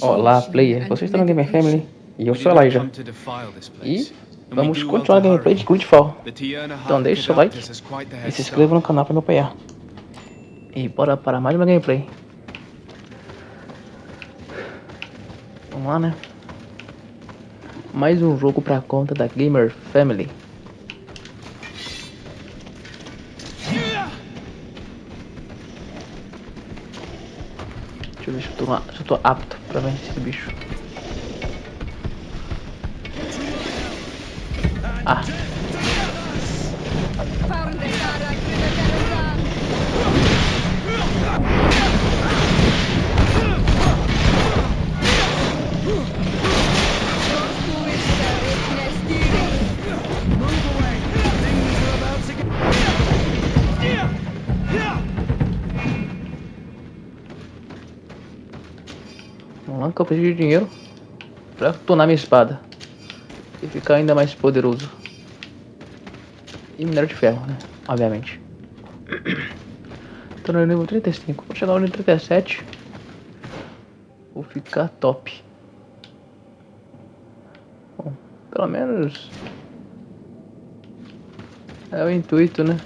Olá, player, vocês estão no Gamer Family e eu sou a Elijah. E vamos continuar a gameplay de Greedfall. Então deixe seu like e se inscreva no canal para me apoiar. E bora para mais uma gameplay. Vamos lá, né? Mais um jogo pra conta da Gamer Family. Deixa eu ver se eu tô apto pra vencer esse bicho. Ah. Vamos lá que eu preciso de dinheiro pra tornar minha espada e ficar ainda mais poderoso. E minério de ferro, né? Obviamente. Tô no nível 35. Vou chegar no nível 37. Vou ficar top. Bom, pelo menos é o intuito, né?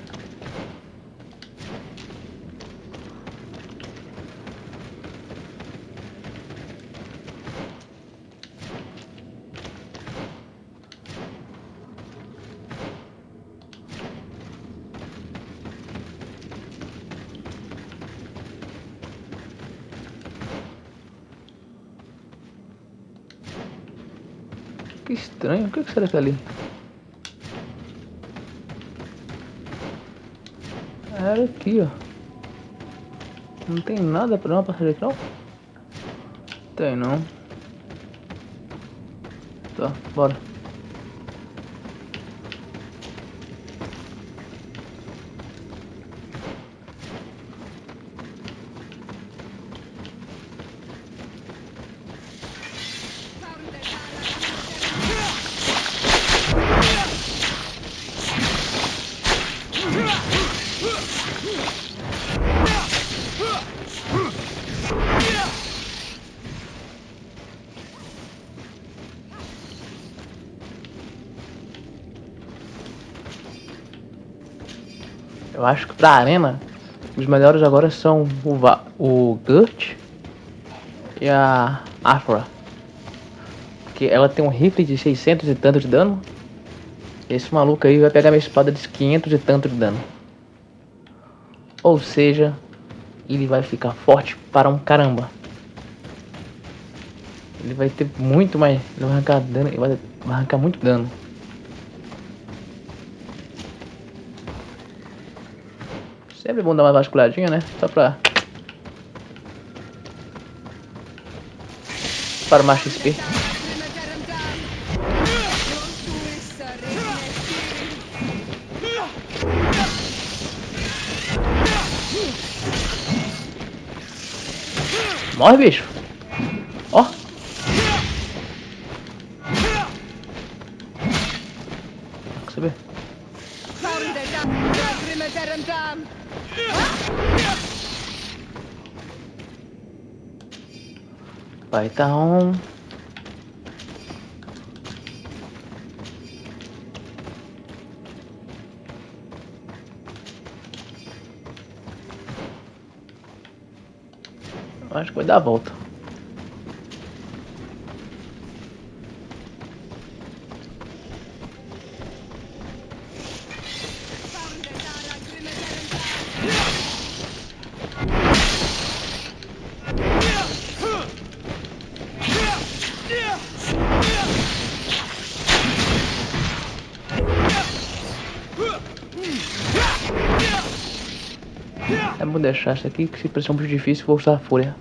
Que estranho, o que será que é ali? Era aqui, ó. Não tem nada pra dar uma passagem aqui, não? Tem não. Tá, bora. Eu acho que pra arena, os melhores agora são o Gurt e a Afra. Porque ela tem um rifle de 600 e tanto de dano. Esse maluco aí vai pegar minha espada de 500 e tanto de dano. Ou seja, ele vai ficar forte para um caramba. Ele vai ter muito mais. Ele vai arrancar dano. Ele vai arrancar muito dano. Sempre bom dar uma vasculhadinha, né? Só pra farmar XP. Morre, bicho. Ó. Quer saber? Vai tá on. Acho que vai dar a volta. É bom deixar isso aqui, que se parecer muito difícil, vou usar a fúria.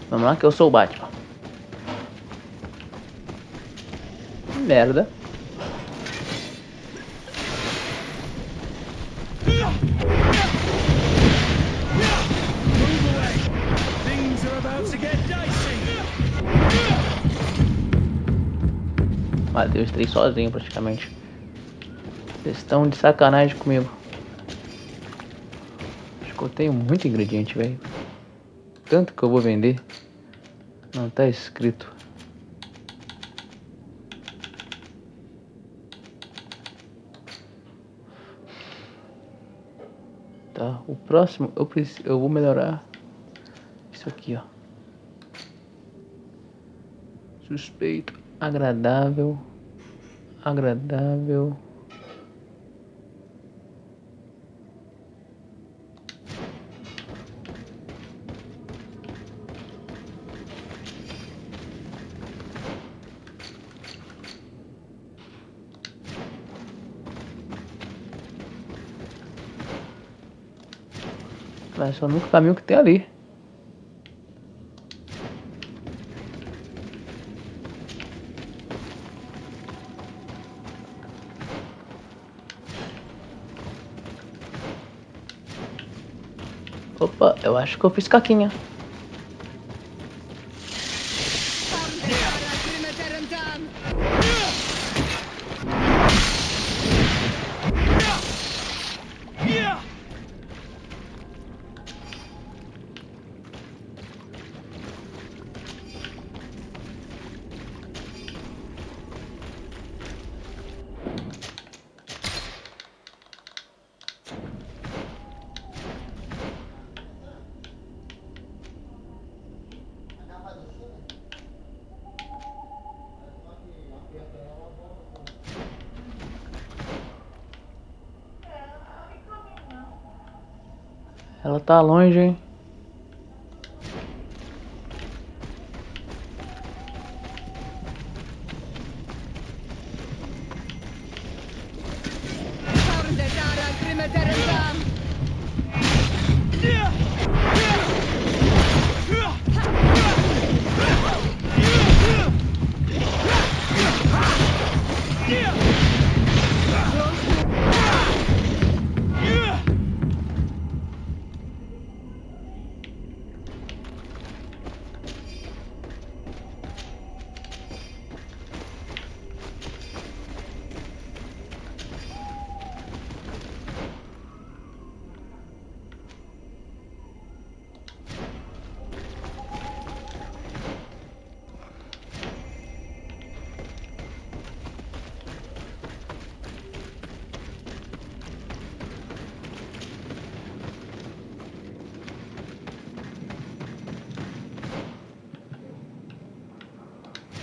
Vamos lá que eu sou o Batman. Merda. Matei os 3 sozinho praticamente. Vocês estão de sacanagem comigo. Acho que eu tenho muito ingrediente, velho. Tanto que eu vou vender. Não tá escrito. Tá, o próximo eu vou melhorar isso aqui, ó. Suspeito, agradável, agradável. Vai só no caminho que tem ali. Opa, eu acho que eu fiz caquinha. Ela tá longe, hein?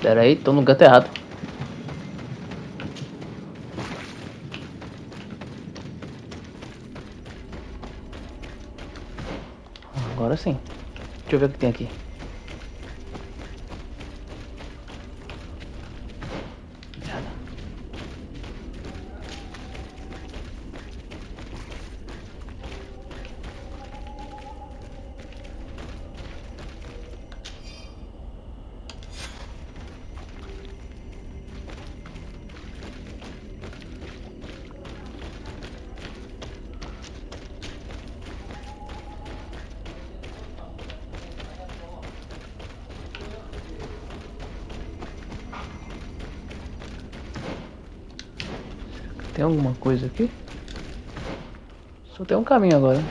Pera aí, tô no canto errado. Agora sim. Deixa eu ver o que tem aqui. Tem alguma coisa aqui? Só tem um caminho agora.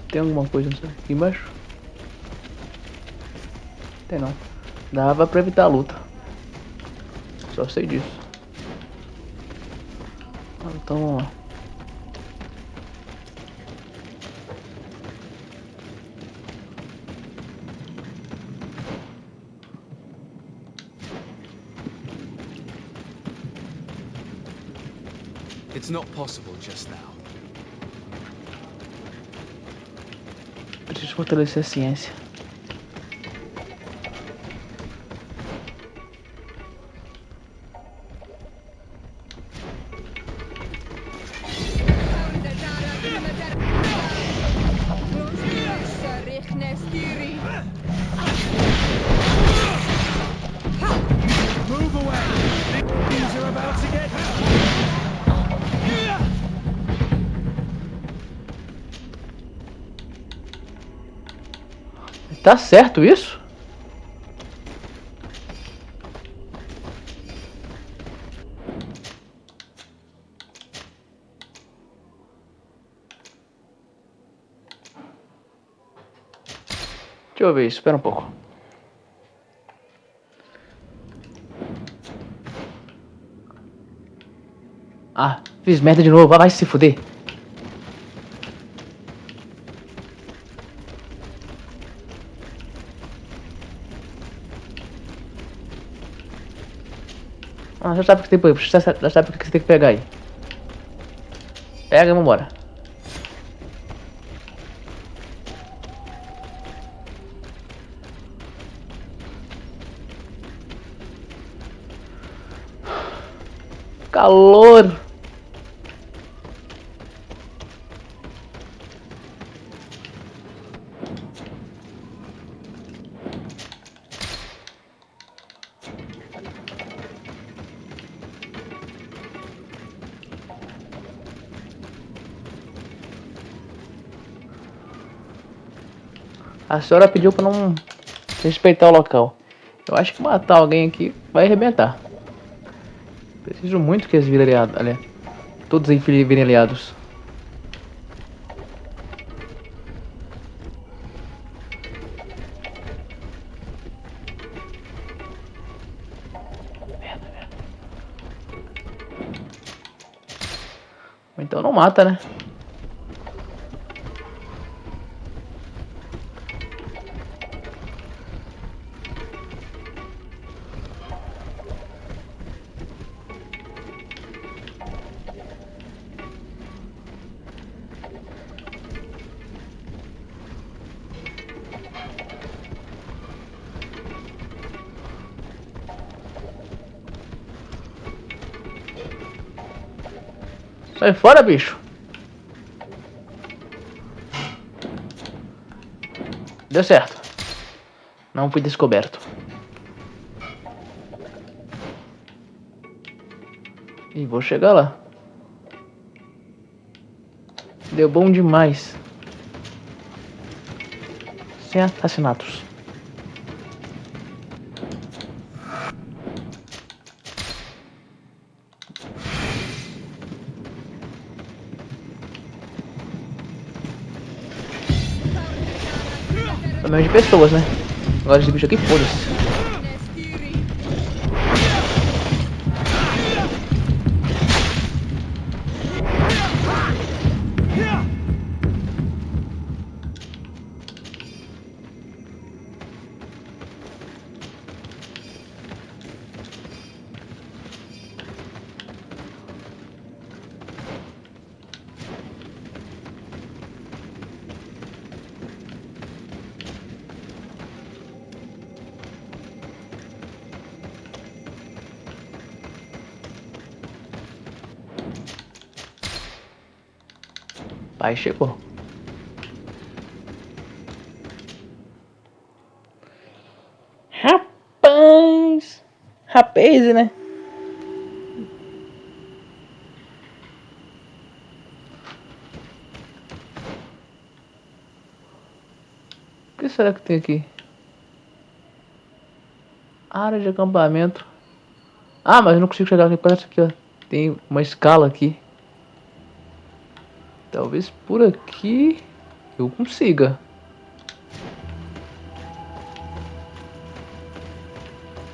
Tem alguma coisa aqui embaixo? Tem não. Dava pra evitar a luta. Só sei disso. Então vamos lá. It's not possible just now. Preciso fortalecer a ciência. Tá certo isso? Deixa eu ver isso, espera um pouco. Ah, fiz merda de novo, vai se fuder. Ah, já sabe o que você tem, já sabe o que você tem que pegar aí. Pega e vambora. Calor. A senhora pediu pra não respeitar o local. Eu acho que matar alguém aqui vai arrebentar. Preciso muito que eles virem aliados, aliás, todos aí virem aliados. Merda, merda. Ou então não mata, né? Sai fora, bicho. Deu certo. Não fui descoberto. E vou chegar lá. Deu bom demais. Sem assassinatos. Pelo menos de pessoas, né? Agora esse bicho aqui, foda-se. Pai chegou. Rapaz! Rapaz, né? O que será que tem aqui? Área de acampamento. Ah, mas eu não consigo chegar aqui. Parece aqui, ó. Tem uma escala aqui. Talvez por aqui eu consiga.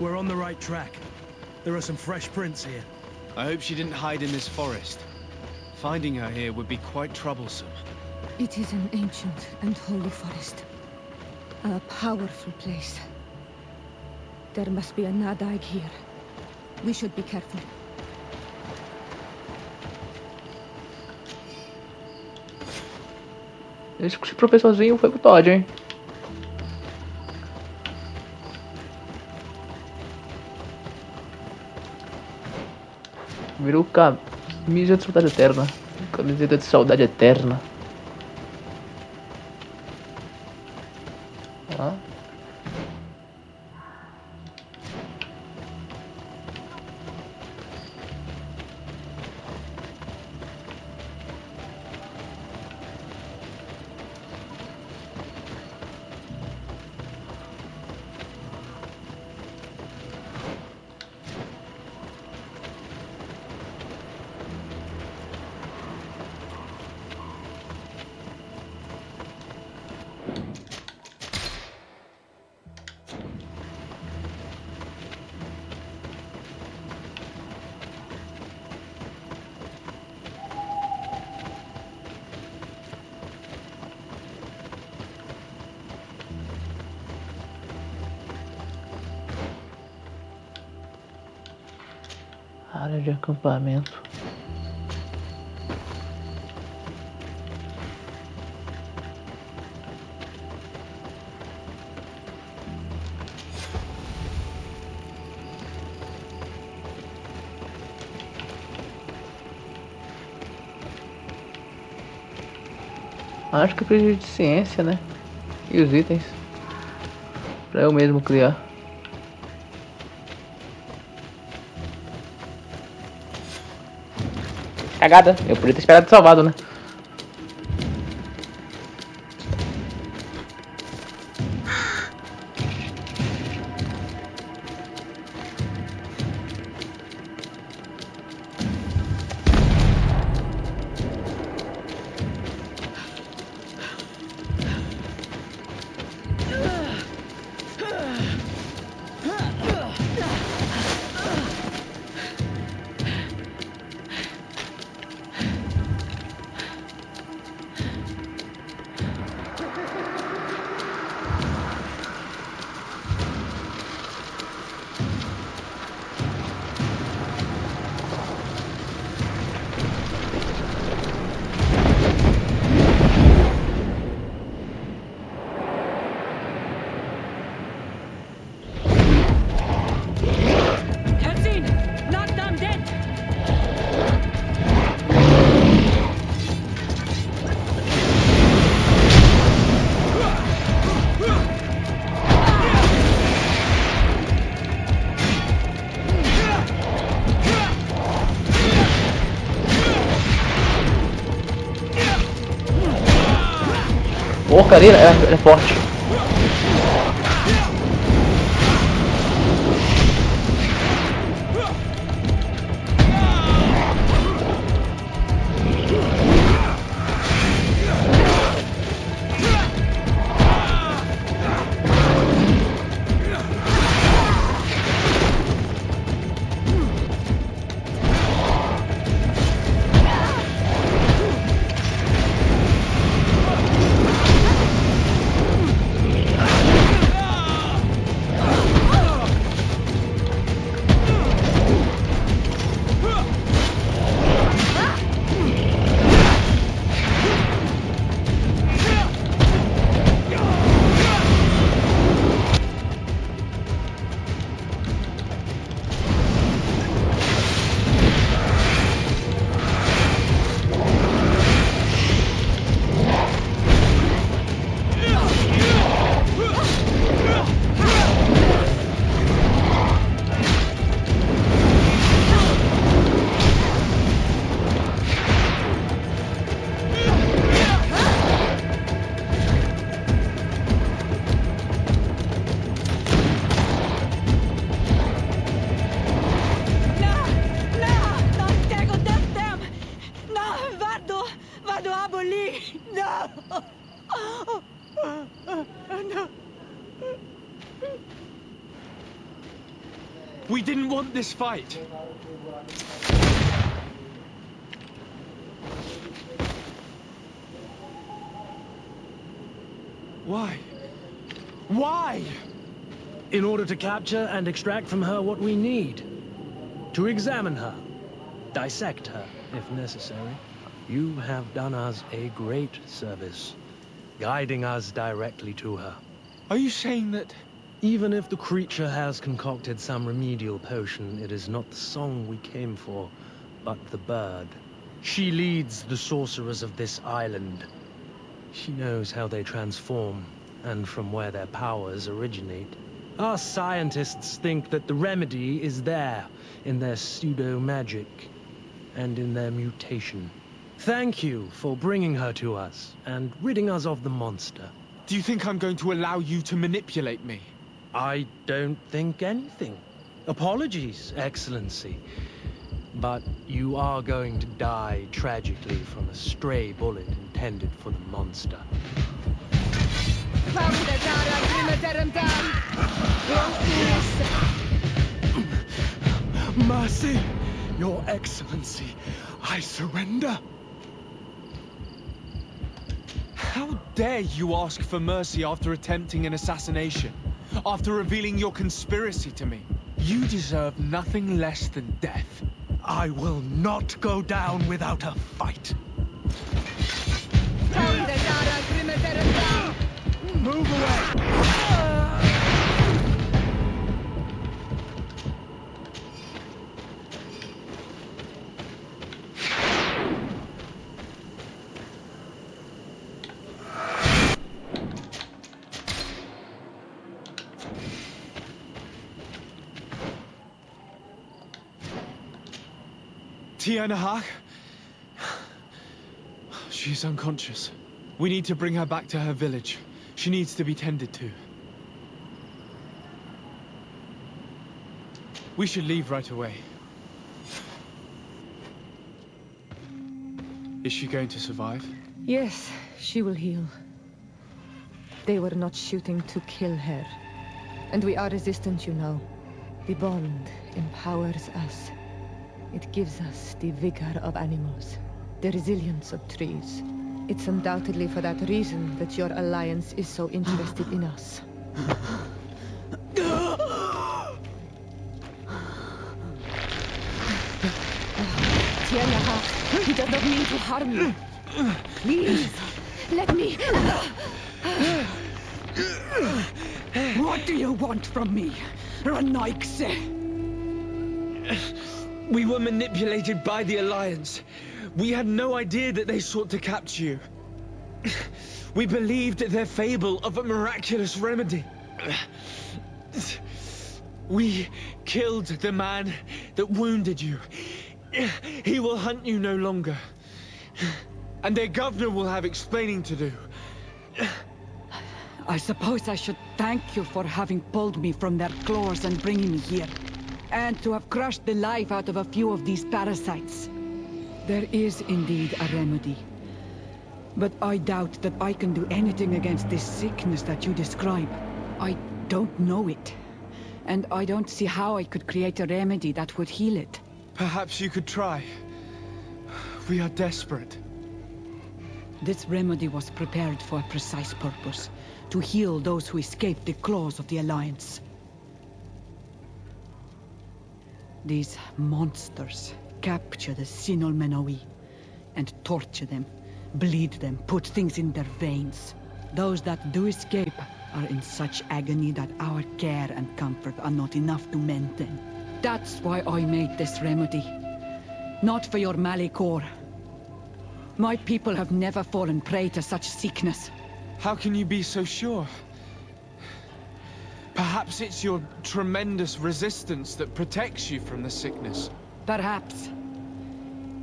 We're on the right track. There are some fresh prints here. I hope she didn't hide in this forest. Finding her here would be quite troublesome. It is an ancient and holy forest. A powerful place. There must be a Nadaig here. We should be careful. Esse professorzinho foi pro Todd, hein? Virou camisa de saudade eterna. Camiseta de saudade eterna. Ah. Área de acampamento. Acho que eu preciso de ciência, né? E os itens. Pra eu mesmo criar. Cagada. Eu podia ter esperado salvado, né? Porcaria, é forte. We didn't want this fight. Why? Why? In order to capture and extract from her what we need. To examine her. Dissect her, if necessary. You have done us a great service, guiding us directly to her. Are you saying that... Even if the creature has concocted some remedial potion, it is not the song we came for, but the bird. She leads the sorcerers of this island. She knows how they transform, and from where their powers originate. Our scientists think that the remedy is there, in their pseudo-magic, and in their mutation. Thank you for bringing her to us, and ridding us of the monster. Do you think I'm going to allow you to manipulate me? I don't think anything. Apologies, Excellency. But you are going to die tragically from a stray bullet intended for the monster. Mercy, Your Excellency, I surrender. How dare you ask for mercy after attempting an assassination? After revealing your conspiracy to me? You deserve nothing less than death. I will not go down without a fight. Move away! Tianahak? She's unconscious. We need to bring her back to her village. She needs to be tended to. We should leave right away. Is she going to survive? Yes, she will heal. They were not shooting to kill her. And we are resistant, you know. The bond empowers us. It gives us the vigor of animals, the resilience of trees. It's undoubtedly for that reason that your alliance is so interested in us. Tianahak, he does not mean to harm you. Please, let me... What do you want from me, Ranaikse? We were manipulated by the Alliance. We had no idea that they sought to capture you. We believed their fable of a miraculous remedy. We killed the man that wounded you. He will hunt you no longer. And their governor will have explaining to do. I suppose I should thank you for having pulled me from their claws and bringing me here. And to have crushed the life out of a few of these parasites. There is indeed a remedy. But I doubt that I can do anything against this sickness that you describe. I don't know it. And I don't see how I could create a remedy that would heal it. Perhaps you could try. We are desperate. This remedy was prepared for a precise purpose. To heal those who escaped the claws of the Alliance. These monsters capture the Sinol Menoi and torture them, bleed them, put things in their veins. Those that do escape are in such agony that our care and comfort are not enough to mend them. That's why I made this remedy. Not for your Malikor. My people have never fallen prey to such sickness. How can you be so sure? Perhaps it's your tremendous resistance that protects you from the sickness. Perhaps.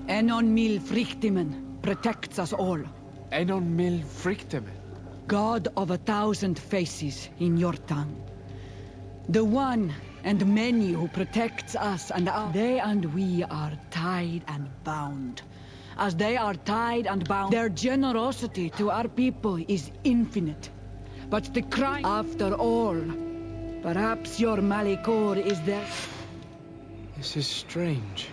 Enon Mil Frictimen protects us all. Enon Mil Frictimen? God of 1,000 faces in your tongue. The one and many who protects us and our... They and we are tied and bound. As they are tied and bound, their generosity to our people is infinite. But the crime... After all, perhaps your Malikor is there... This is strange.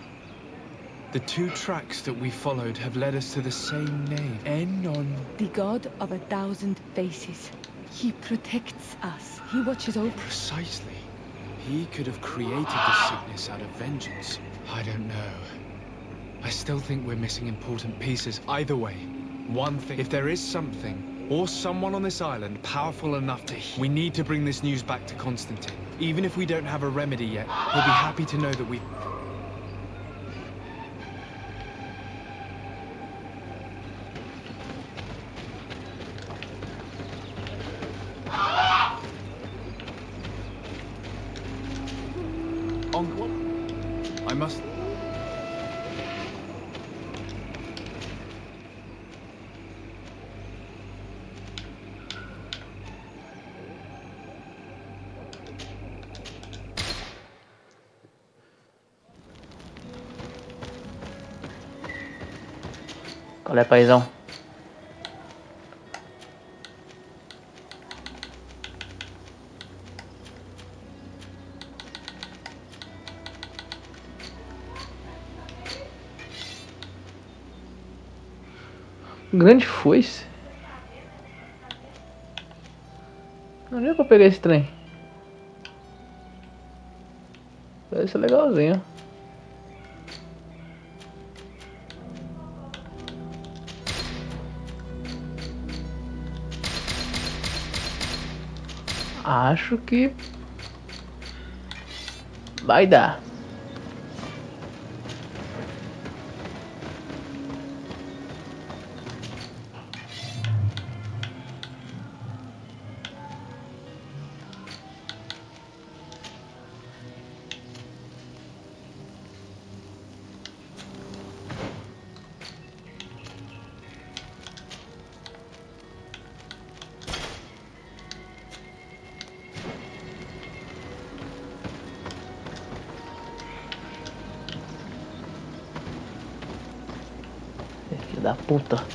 The two tracks that we followed have led us to the same name. Enon. The god of 1,000 faces. He protects us. He watches over... Precisely. He could have created the sickness out of vengeance. I don't know. I still think we're missing important pieces. Either way, one thing. If there is something, or someone on this island powerful enough to... We need to bring this news back to Constantine. Even if we don't have a remedy yet, he'll be happy to know that we... I must... Qual é, paizão? Grande foice. Onde é que eu peguei esse trem? Parece legalzinho. Acho que vai dar. Filho da puta.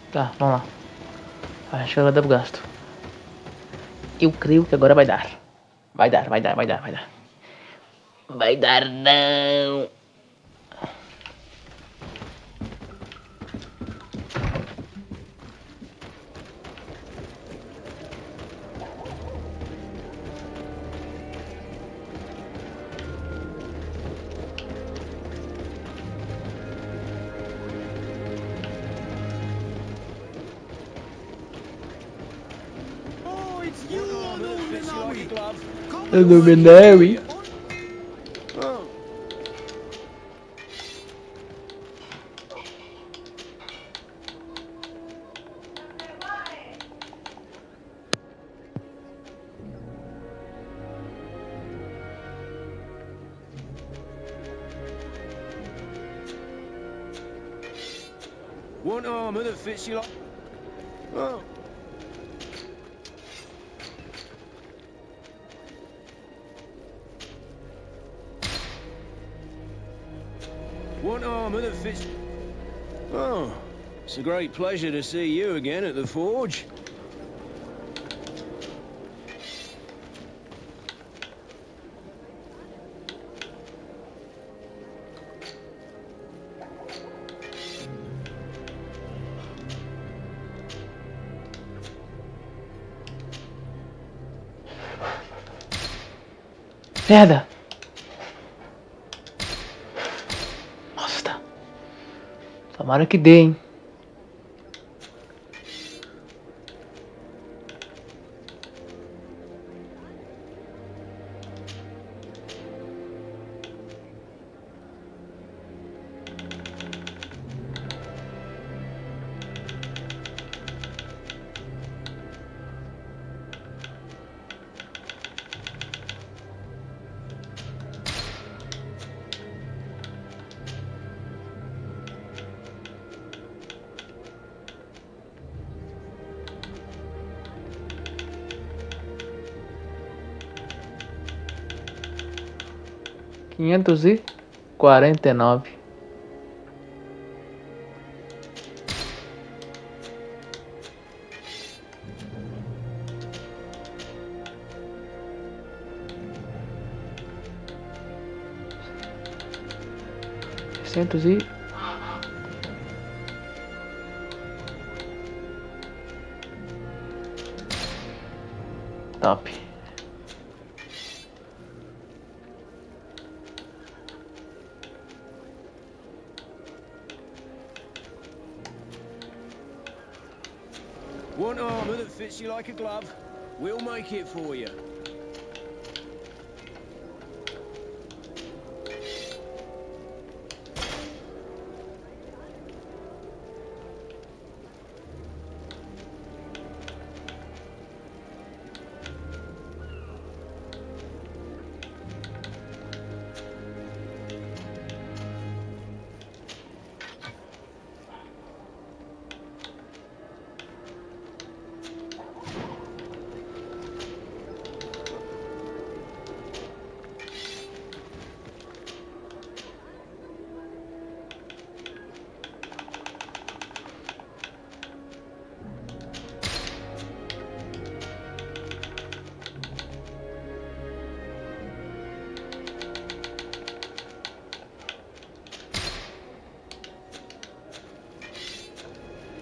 Tá, vamos lá. Acho que agora dá pro gasto. Eu creio que agora vai dar. Vai dar. Vai dar não. Luminary. Want armor that fits you like... Oh. Want armor that fits... Oh. It's a great pleasure to see you again at the forge. Merda! Nossa! Tomara que dê, hein? $549. E top. Want armor that fits you like a glove? We'll make it for you.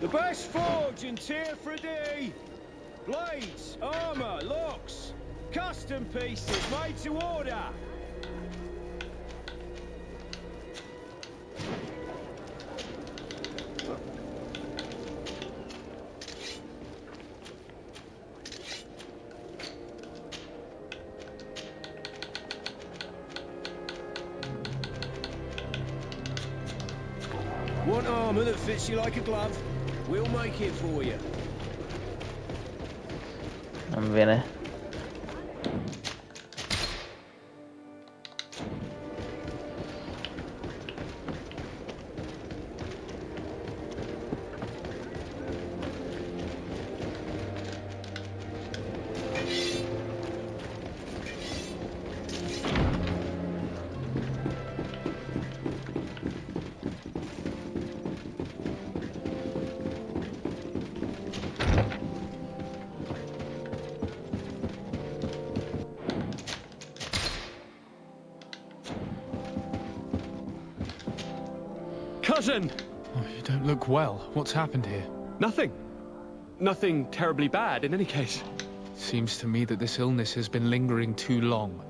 The best forge in Teer Fradee. Blades, armor, locks, custom pieces made to order. Want armor that fits you like a glove? We'll make it for you. Vamos ver, né? Cousin! Oh, you don't look well. What's happened here? Nothing. Nothing terribly bad, in any case. Seems to me that this illness has been lingering too long.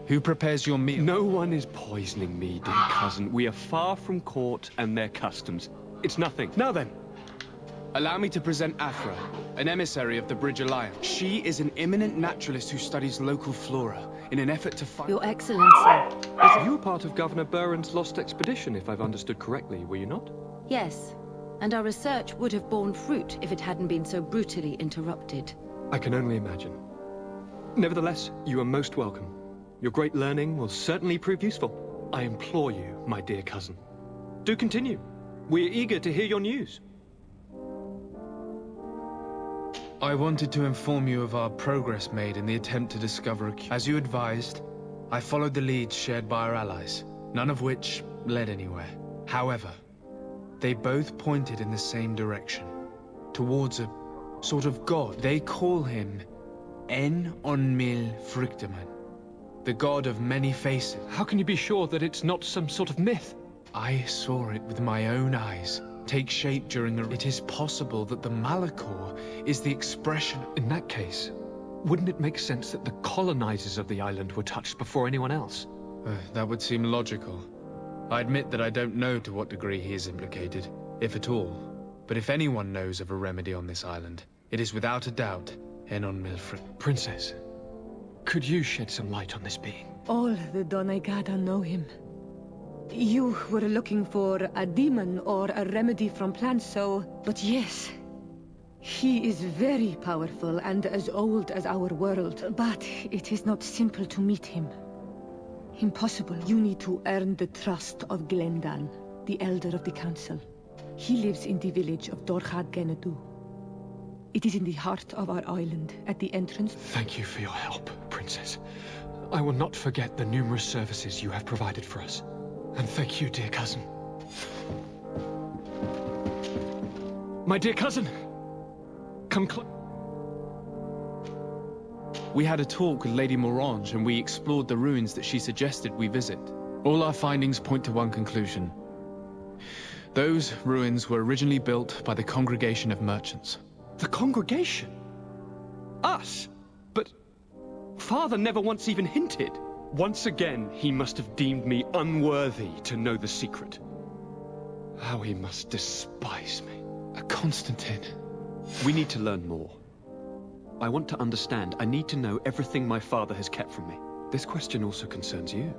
Who prepares your meal? No one is poisoning me, dear cousin. We are far from court and their customs. It's nothing. Now then. Allow me to present Afra, an emissary of the Bridge Alliance. She is an eminent naturalist who studies local flora in an effort to find... Your Excellency. You were part of Governor Buren's lost expedition, if I've understood correctly, were you not? Yes, and our research would have borne fruit if it hadn't been so brutally interrupted. I can only imagine. Nevertheless, you are most welcome. Your great learning will certainly prove useful. I implore you, my dear cousin. Do continue. We're eager to hear your news. I wanted to inform you of our progress made in the attempt to discover a cure. As you advised, I followed the leads shared by our allies, none of which led anywhere. However, they both pointed in the same direction, towards a sort of god. They call him En Onmil Frichteman, the god of many faces. How can you be sure that it's not some sort of myth? I saw it with my own eyes take shape during the... It is possible that the Malachor is the expression... In that case, wouldn't it make sense that the colonizers of the island were touched before anyone else? That would seem logical. I admit that I don't know to what degree he is implicated, if at all. But if anyone knows of a remedy on this island, it is without a doubt Enon Milfred. Princess, could you shed some light on this being? All the Donegada know him. You were looking for a demon or a remedy from plants, so... But yes, he is very powerful and as old as our world. But it is not simple to meet him. Impossible. You need to earn the trust of Glendan, the elder of the council. He lives in the village of Dorchad Genedu. It is in the heart of our island, at the entrance. Thank you for your help, Princess. I will not forget the numerous services you have provided for us. And thank you, dear cousin. My dear cousin! Come close. We had a talk with Lady Morange and we explored the ruins that she suggested we visit. All our findings point to one conclusion. Those ruins were originally built by the Congregation of Merchants. The Congregation? Us? But Father never once even hinted. Once again, he must have deemed me unworthy to know the secret. How he must despise me. Constantine. We need to learn more. I want to understand. I need to know everything my father has kept from me. This question also concerns you.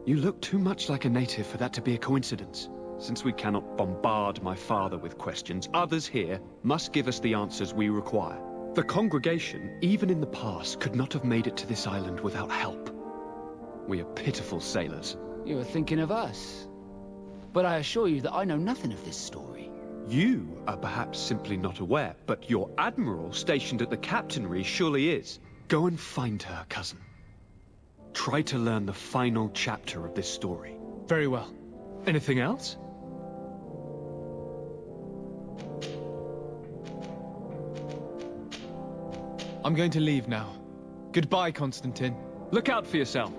You look too much like a native for that to be a coincidence. Since we cannot bombard my father with questions, others here must give us the answers we require. The Congregation, even in the past, could not have made it to this island without help. We are pitiful sailors. You were thinking of us. But I assure you that I know nothing of this story. You are perhaps simply not aware, but your admiral stationed at the captainry surely is. Go and find her, cousin. Try to learn the final chapter of this story. Very well. Anything else? I'm going to leave now. Goodbye, Constantine. Look out for yourself.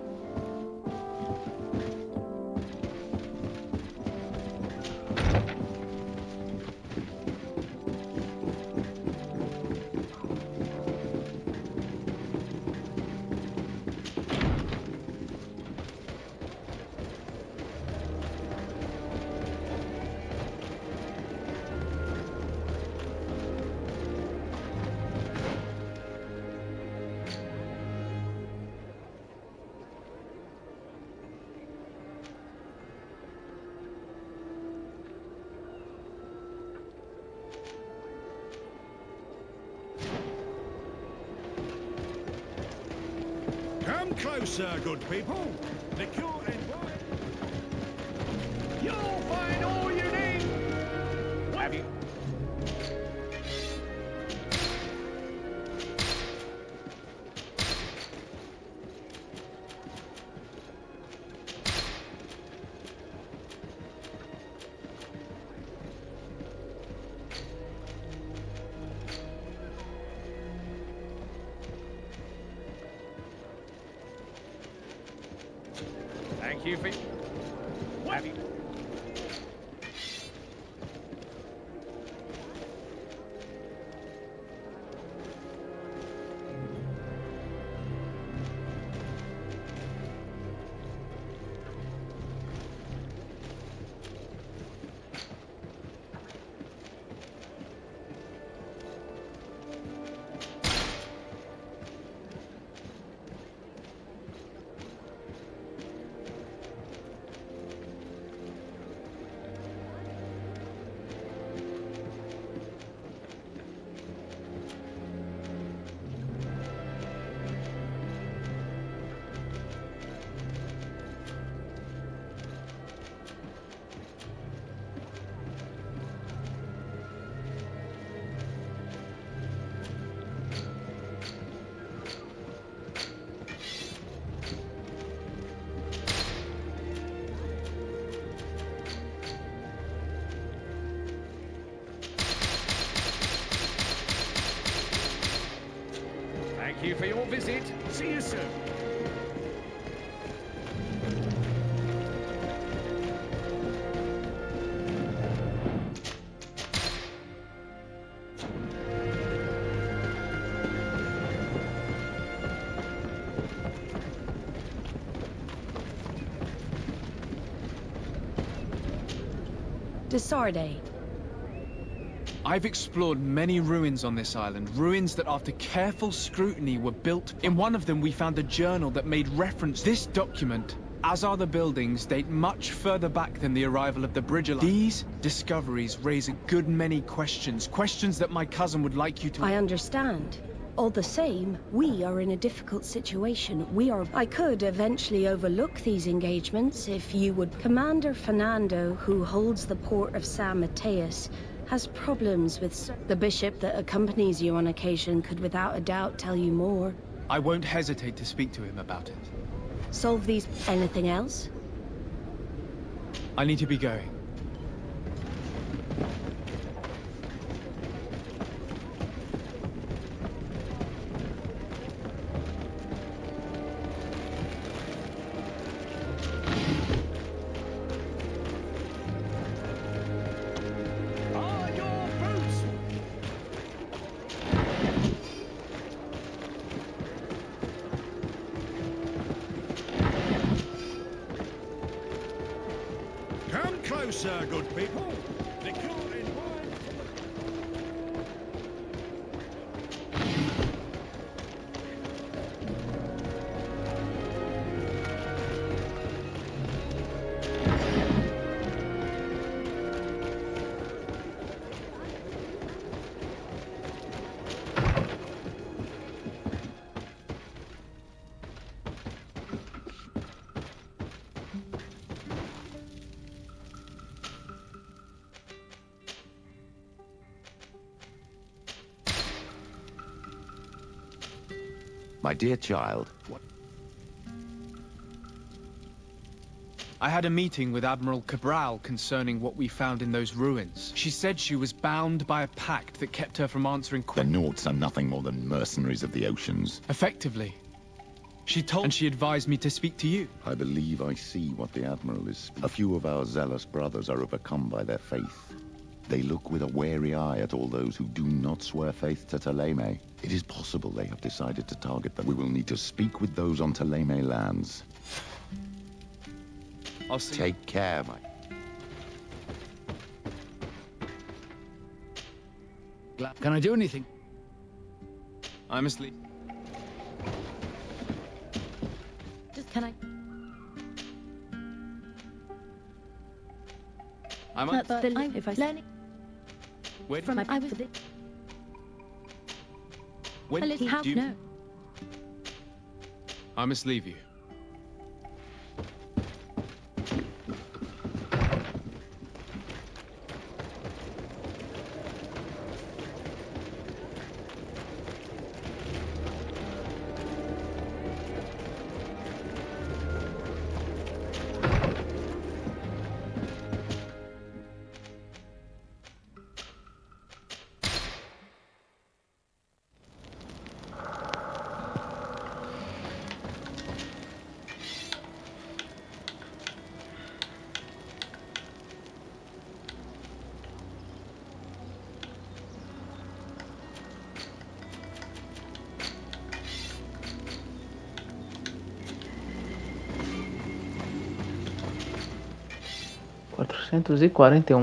closer, good people. The cure You'll find all you need. Have you? Thank you for... Have you? Thank you for your visit. See you soon. Fradee. I've explored many ruins on this island, ruins that after careful scrutiny were built. In one of them we found a journal that made reference. This document, as are the buildings, date much further back than the arrival of the bridge alive. These discoveries raise a good many questions, questions that my cousin would like you to... I understand. All the same, we are in a difficult situation. I could eventually overlook these engagements if you would... Commander Fernando, who holds the port of San Mateus, has problems with... The bishop that accompanies you on occasion could without a doubt tell you more. I won't hesitate to speak to him about it. Solve these... Anything else? I need to be going. Come closer, good people. The cure in mind. My dear child, I had a meeting with Admiral Cabral concerning what we found in those ruins. She said she was bound by a pact that kept her from answering the Nauts are nothing more than mercenaries of the oceans. Effectively. She told... And she advised me to speak to you. I believe I see what the Admiral is speaking. A few of our zealous brothers are overcome by their faith. They look with a wary eye at all those who do not swear faith to Thélème. It is possible they have decided to target them. We will need to speak with those on Thélème lands. I'll see. Take care, my... Can I do anything? I'm asleep. Just can I... I'm up. If I learn Wait. from I was When how do you... no. I must leave you.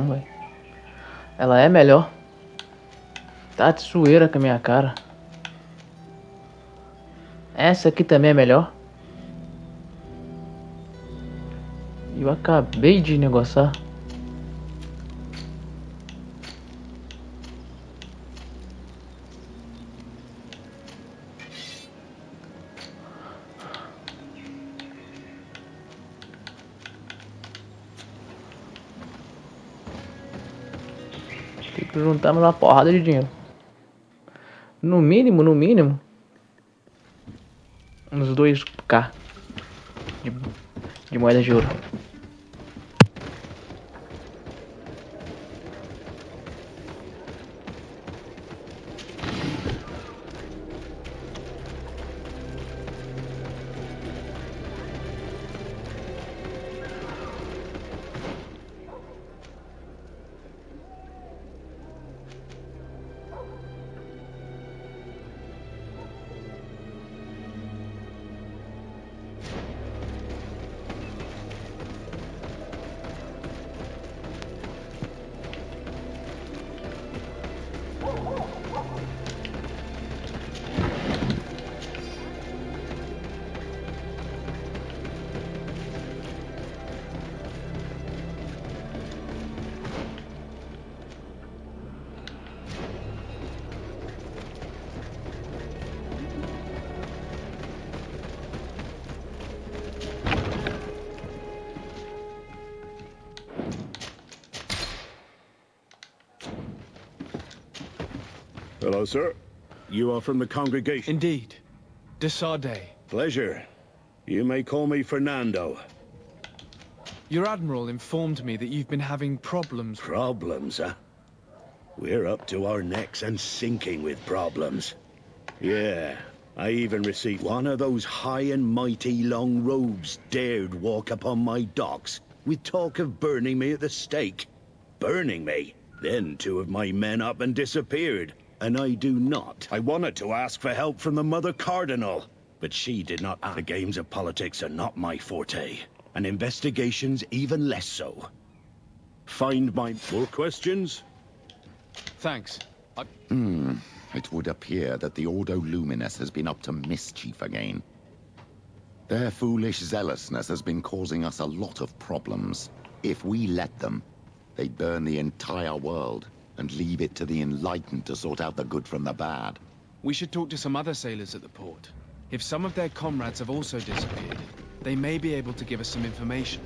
Velho. Ela é melhor. Tá de zoeira com a minha cara. Essa aqui também é melhor. Eu acabei de negociar. Tem que juntar mais uma porrada de dinheiro. No mínimo, uns 2k de moeda de ouro. Hello, sir. You are from the congregation? Indeed. Deixe. Pleasure. You may call me Fernando. Your admiral informed me that you've been having problems. Problems, huh? We're up to our necks and sinking with problems. Yeah, I even received one of those high and mighty long robes dared walk upon my docks with talk of burning me at the stake. Burning me? Then 2 of my men up and disappeared. And I do not. I wanted to ask for help from the Mother Cardinal, but she did not. The games of politics are not my forte, and investigations even less so. Find my... More questions? Thanks. It would appear that the Ordo Luminous has been up to mischief again. Their foolish zealousness has been causing us a lot of problems. If we let them, they'd burn the entire world and leave it to the enlightened to sort out the good from the bad. We should talk to some other sailors at the port. If some of their comrades have also disappeared, they may be able to give us some information.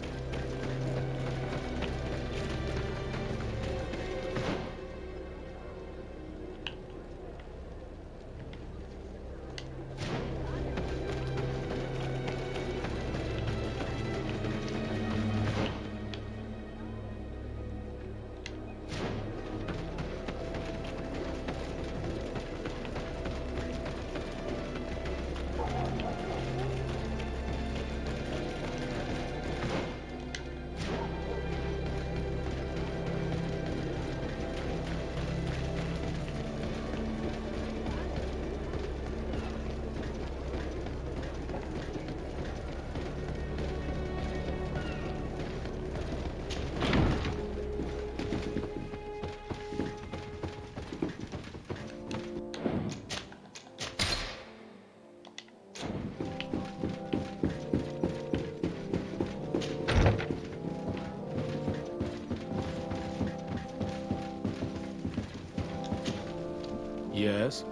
Yes?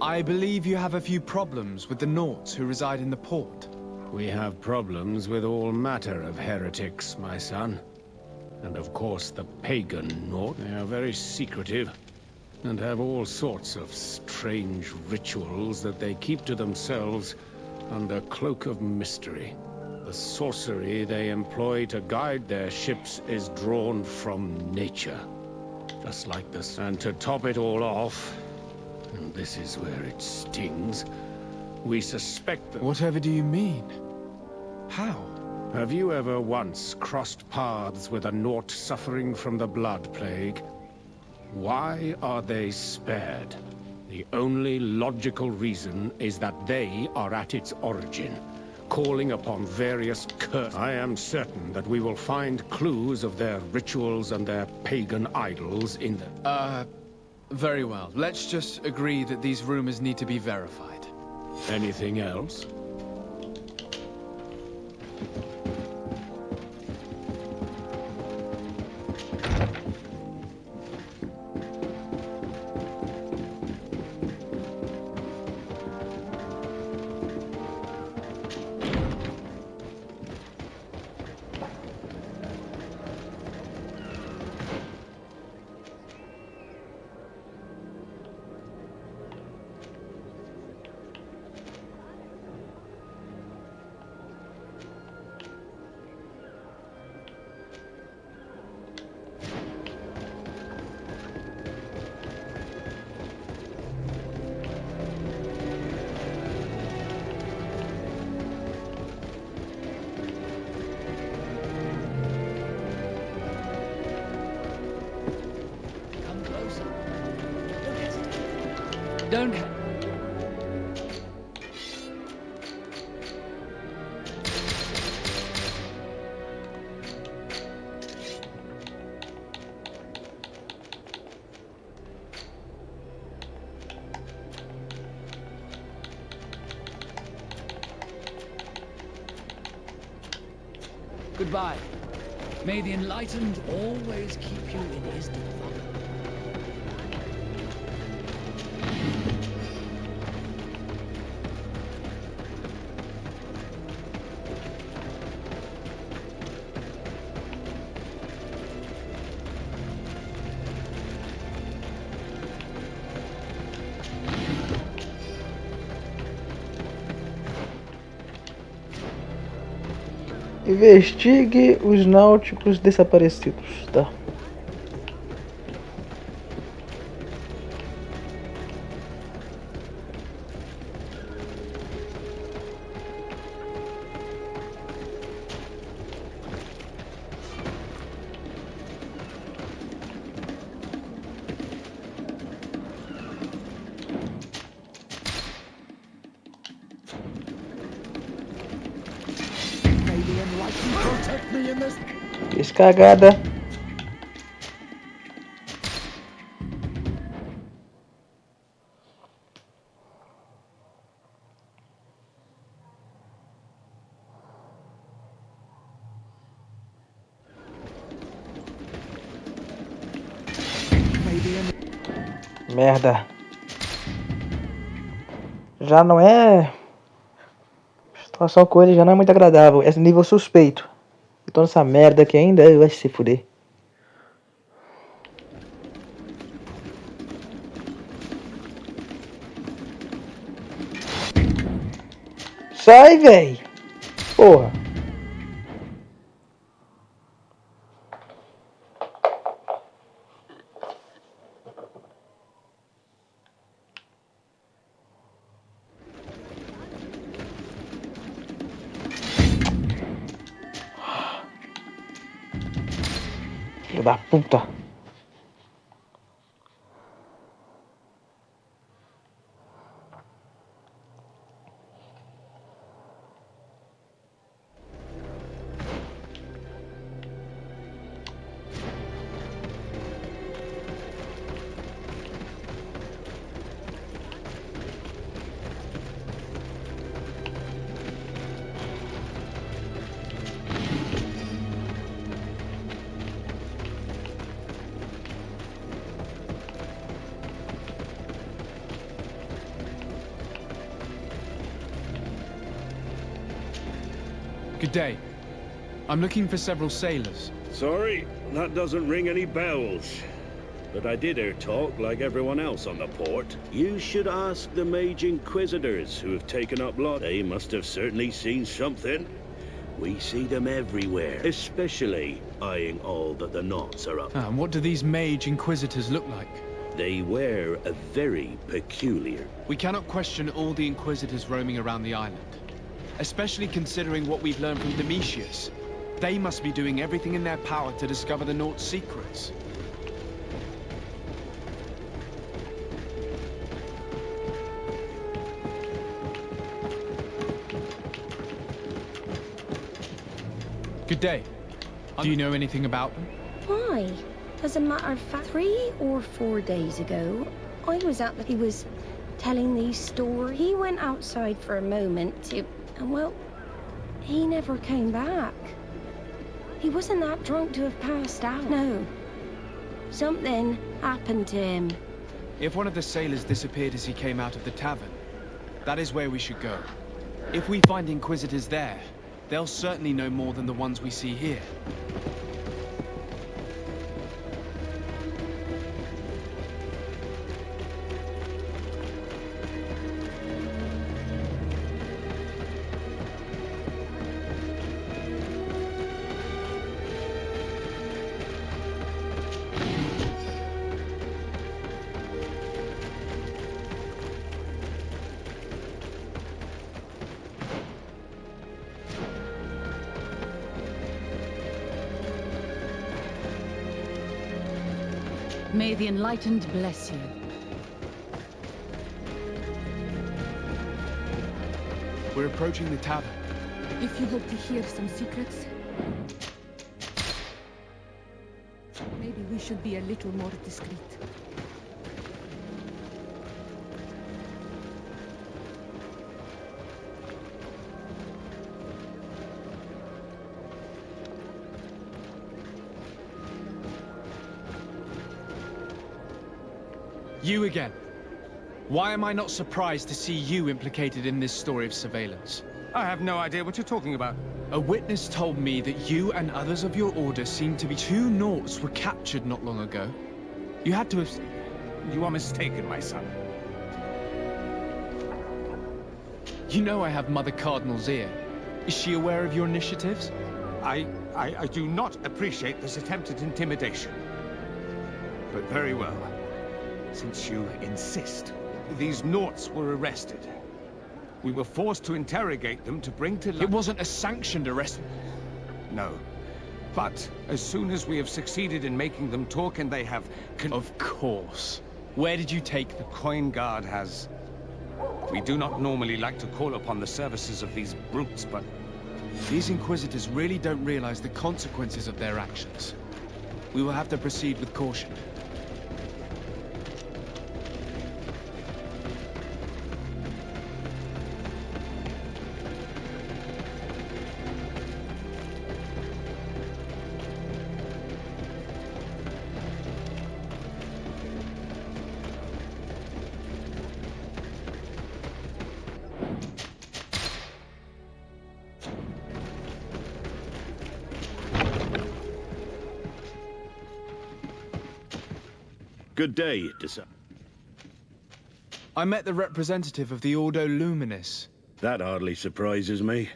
I believe you have a few problems with the Nauts who reside in the port. We have problems with all matter of heretics, my son. And of course the pagan Naut. They are very secretive, and have all sorts of strange rituals that they keep to themselves under cloak of mystery. The sorcery they employ to guide their ships is drawn from nature. Just like this. And to top it all off, and this is where it stings, we suspect that... Whatever do you mean? How? Have you ever once crossed paths with a Naut suffering from the blood plague? Why are they spared? The only logical reason is that they are at its origin, calling upon various curses. I am certain that we will find clues of their rituals and their pagan idols in the... Very well. Let's just agree that these rumors need to be verified. Anything else? Don't... Goodbye. May the enlightened always keep you in his default. Investigue os náuticos desaparecidos, tá? Fiz cagada. Merda. Já não é... A situação com ele já não é muito agradável. É nível suspeito. Eu tô nessa merda aqui ainda, vai se fuder. Sai, véi! Porra! Filho da puta! Good day. I'm looking for several sailors. Sorry, that doesn't ring any bells. But I did hear talk like everyone else on the port. You should ask the Mage Inquisitors who have taken up lot. They must have certainly seen something. We see them everywhere, especially eyeing all that the knots are up. And what do these Mage Inquisitors look like? They wear a very peculiar... We cannot question all the Inquisitors roaming around the island. Especially considering what we've learned from Domitius. They must be doing everything in their power to discover the Naught's secrets. Good day. Do you know anything about them? Why? As a matter of fact, 3 or 4 days ago, I was at the... He was telling these stories. He went outside for a moment to... And well, he never came back. He wasn't that drunk to have passed out. No. Something happened to him. If one of the sailors disappeared as he came out of the tavern, that is where we should go. If we find Inquisitors there, they'll certainly know more than the ones we see here. May the Enlightened bless you. We're approaching the tavern. If you hope to hear some secrets, maybe we should be a little more discreet. You again. Why am I not surprised to see you implicated in this story of surveillance? I have no idea what you're talking about. A witness told me that you and others of your order seem to be... 2 Naughts were captured not long ago. You had to have... You are mistaken, my son. You know I have Mother Cardinal's ear. Is she aware of your initiatives? I do not appreciate this attempt at intimidation. But very well. Since you insist, these Naughts were arrested. We were forced to interrogate them to bring to light... It wasn't a sanctioned arrest. No. But as soon as we have succeeded in making them talk and they have... Of course. Where did you take them? Coin Guard has... We do not normally like to call upon the services of these brutes, but... These Inquisitors really don't realize the consequences of their actions. We will have to proceed with caution. Good day, I met the representative of the Ordo Luminis. That hardly surprises me.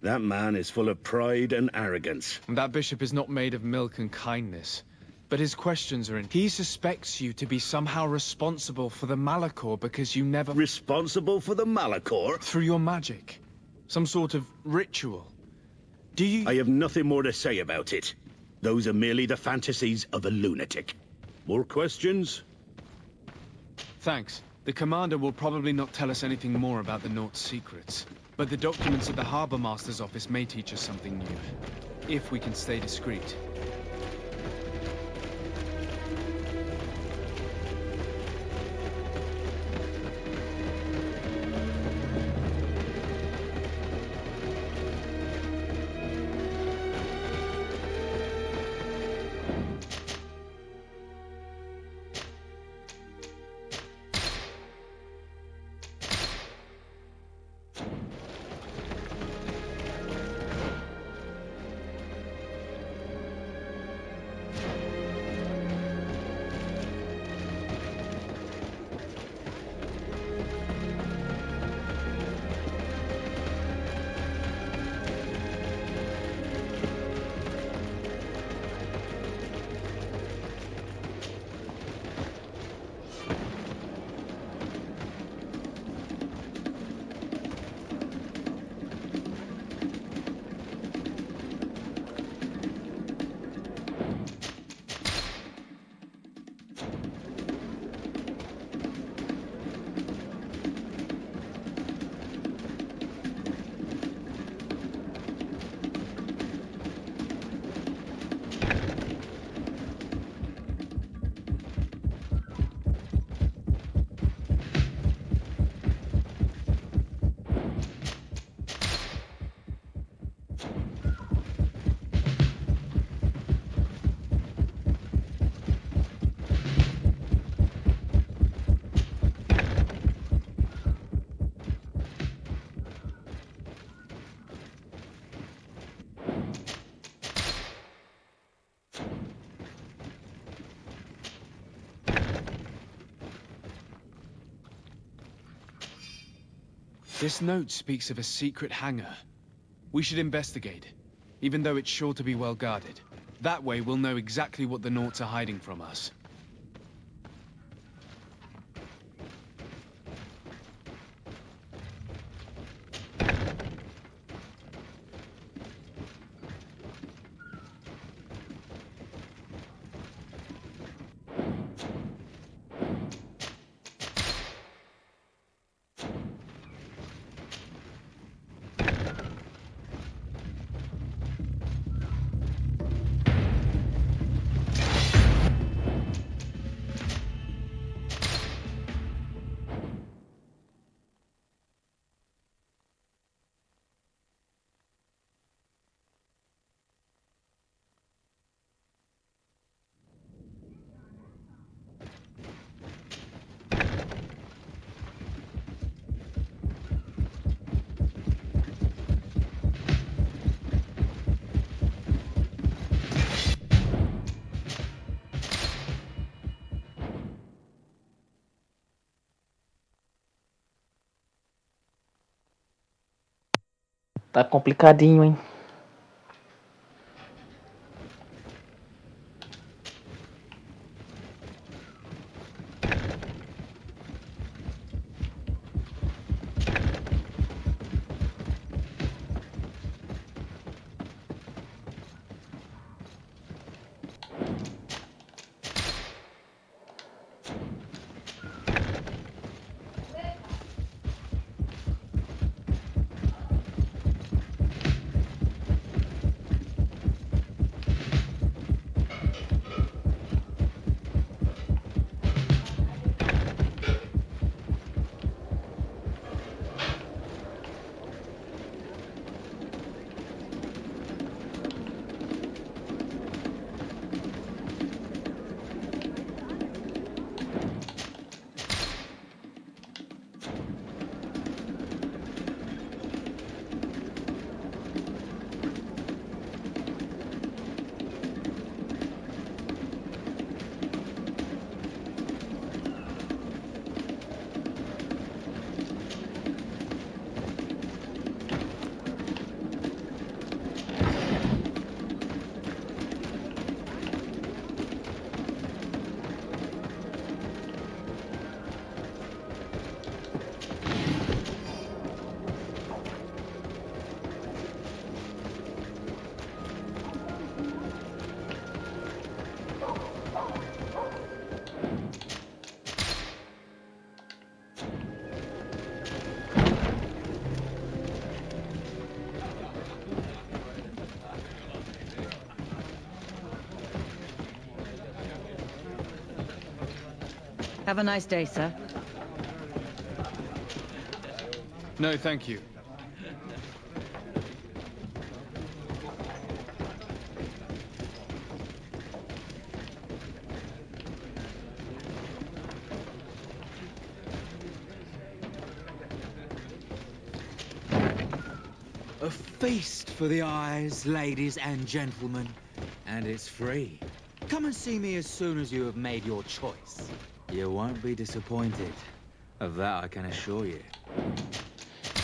That man is full of pride and arrogance. And that bishop is not made of milk and kindness. But his questions are in... He suspects you to be somehow responsible for the Malachor because you never... Responsible for the Malachor? Through your magic. Some sort of ritual. Do you... I have nothing more to say about it. Those are merely the fantasies of a lunatic. More questions? Thanks. The commander will probably not tell us anything more about the Naught's secrets. But the documents at the Harbor Master's office may teach us something new. If we can stay discreet. This note speaks of a secret hangar. We should investigate, even though it's sure to be well guarded. That way we'll know exactly what the Naughts are hiding from us. Tá complicadinho, hein? Have a nice day, sir. No, thank you. A feast for the eyes, ladies and gentlemen. And it's free. Come and see me as soon as you have made your choice. You won't be disappointed. Of that I can assure you.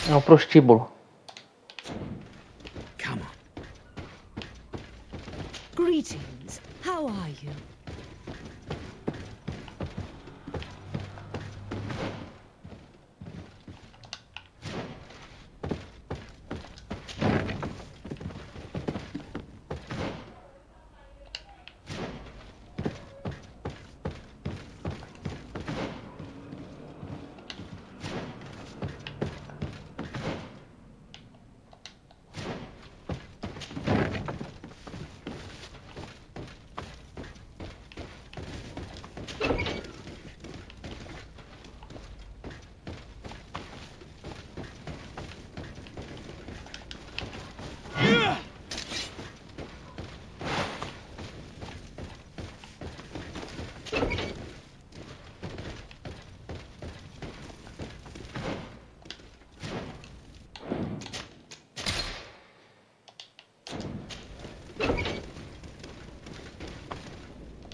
É um prostíbulo. Come on. Greetings. How are you?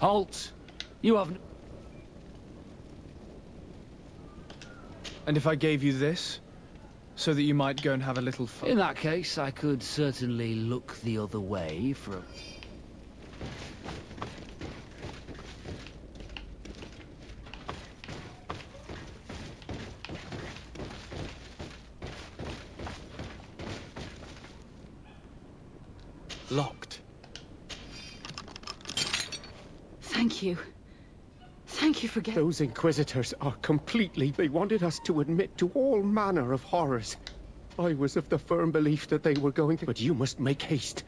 Halt! You haven't... And if I gave you this? so that you might go and have a little fun. In that case, I could certainly look the other way for a... Locked. Thank you. Thank you for getting... Those Inquisitors are completely... They wanted us to admit to all manner of horrors. I was of the firm belief that they were going to... But you must make haste.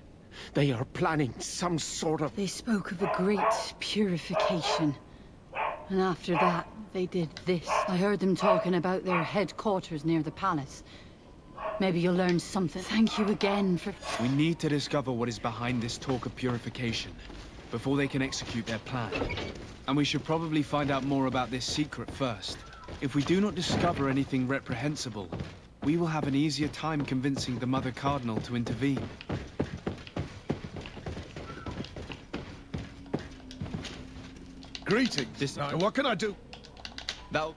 They are planning some sort of... They spoke of a great purification. And after that, they did this. I heard them talking about their headquarters near the palace. Maybe you'll learn something. Thank you again for... We need to discover what is behind this talk of purification before they can execute their plan. And we should probably find out more about this secret first. If we do not discover anything reprehensible, we will have an easier time convincing the Mother Cardinal to intervene. Greetings. What can I do? Thou...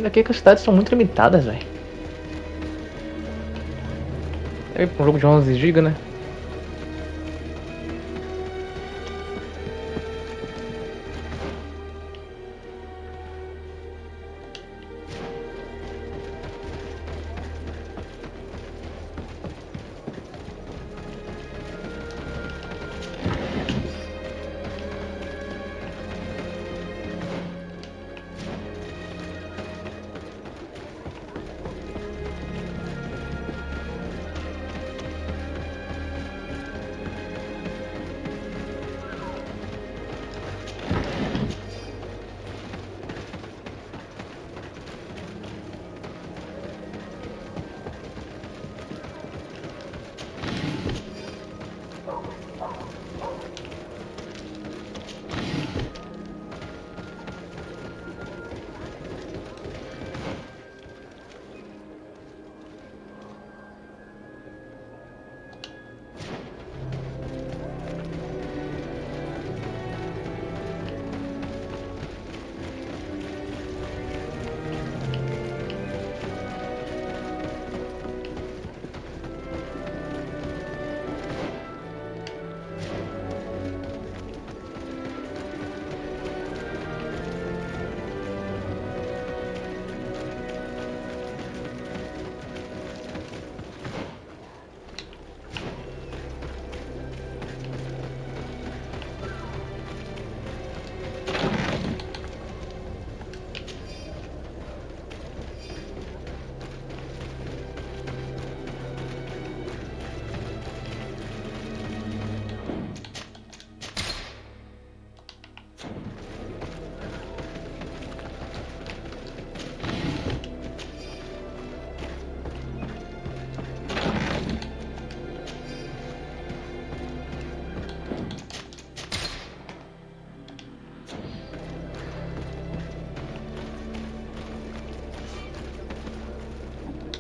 Aqui que as cidades são muito limitadas, velho. É um jogo de 11 GB, né?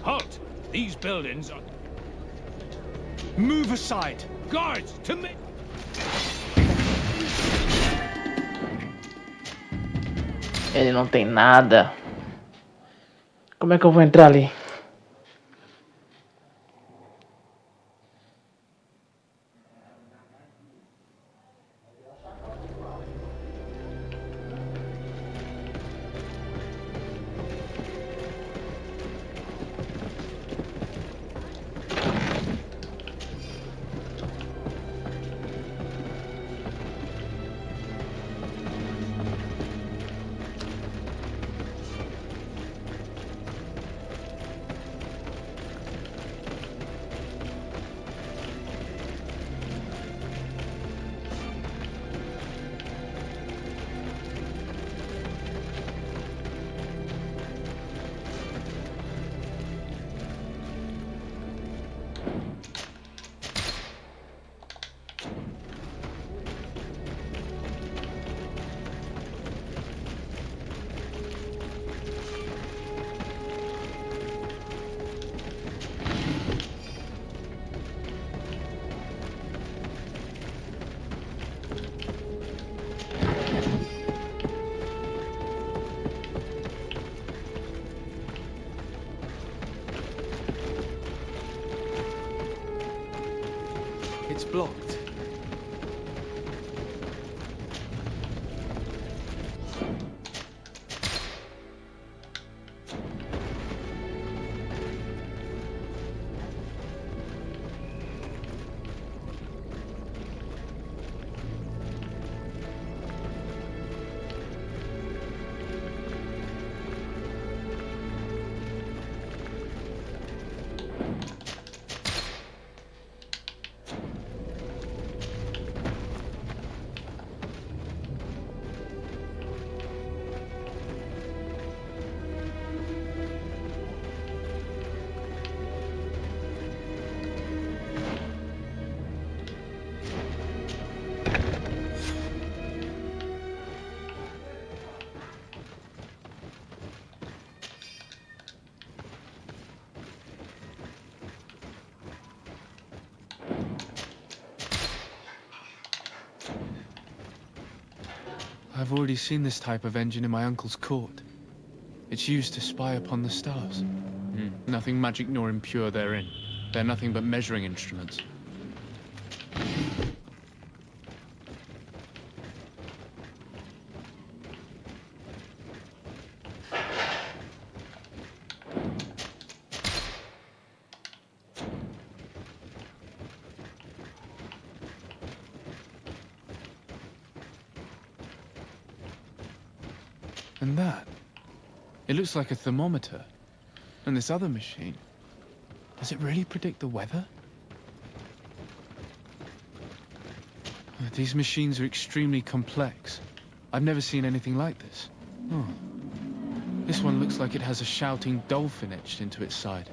Halt! These buildings are... Move aside! Guards, to me! Ele não tem nada. Como é que eu vou entrar ali? It's blocked. I've already seen this type of engine in my uncle's court. It's used to spy upon the stars. Nothing magic nor impure therein. They're nothing but measuring instruments. And that? It looks like a thermometer. And this other machine, does it really predict the weather? These machines are extremely complex. I've never seen anything like this. Oh. This one looks like it has a shouting dolphin etched into its side.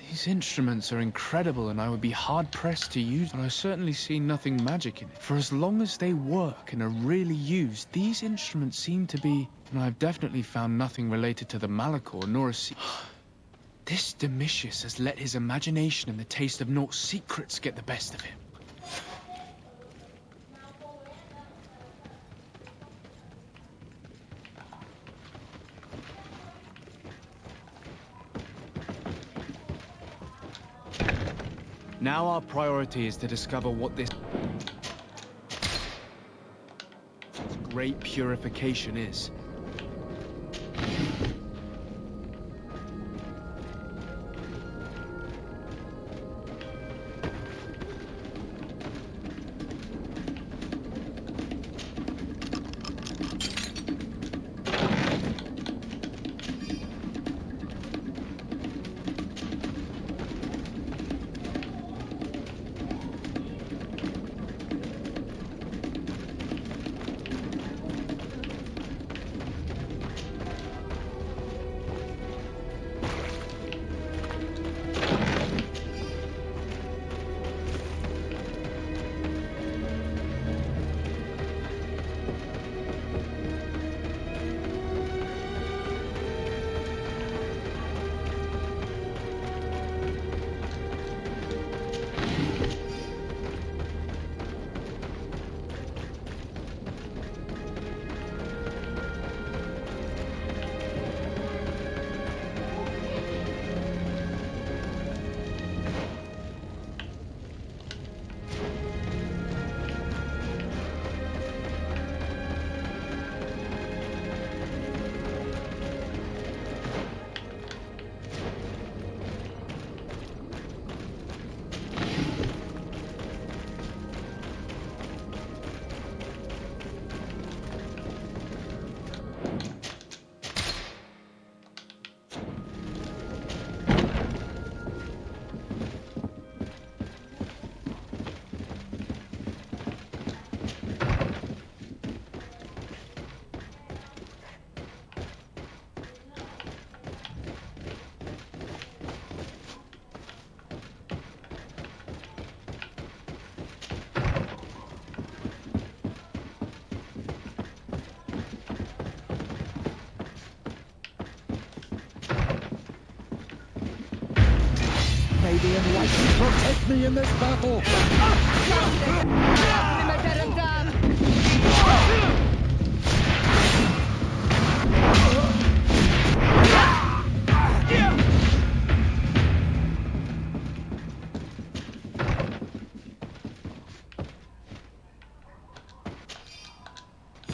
These instruments are incredible, and I would be hard-pressed to use them. But I certainly see nothing magic in it. For as long as they work and are really used, these instruments seem to be... And I've definitely found nothing related to the Malachor, nor a This Domitius has let his imagination and the taste of Naught's secrets get the best of him. Now our priority is to discover what this great purification is. Maybe enlighten protect me in this battle!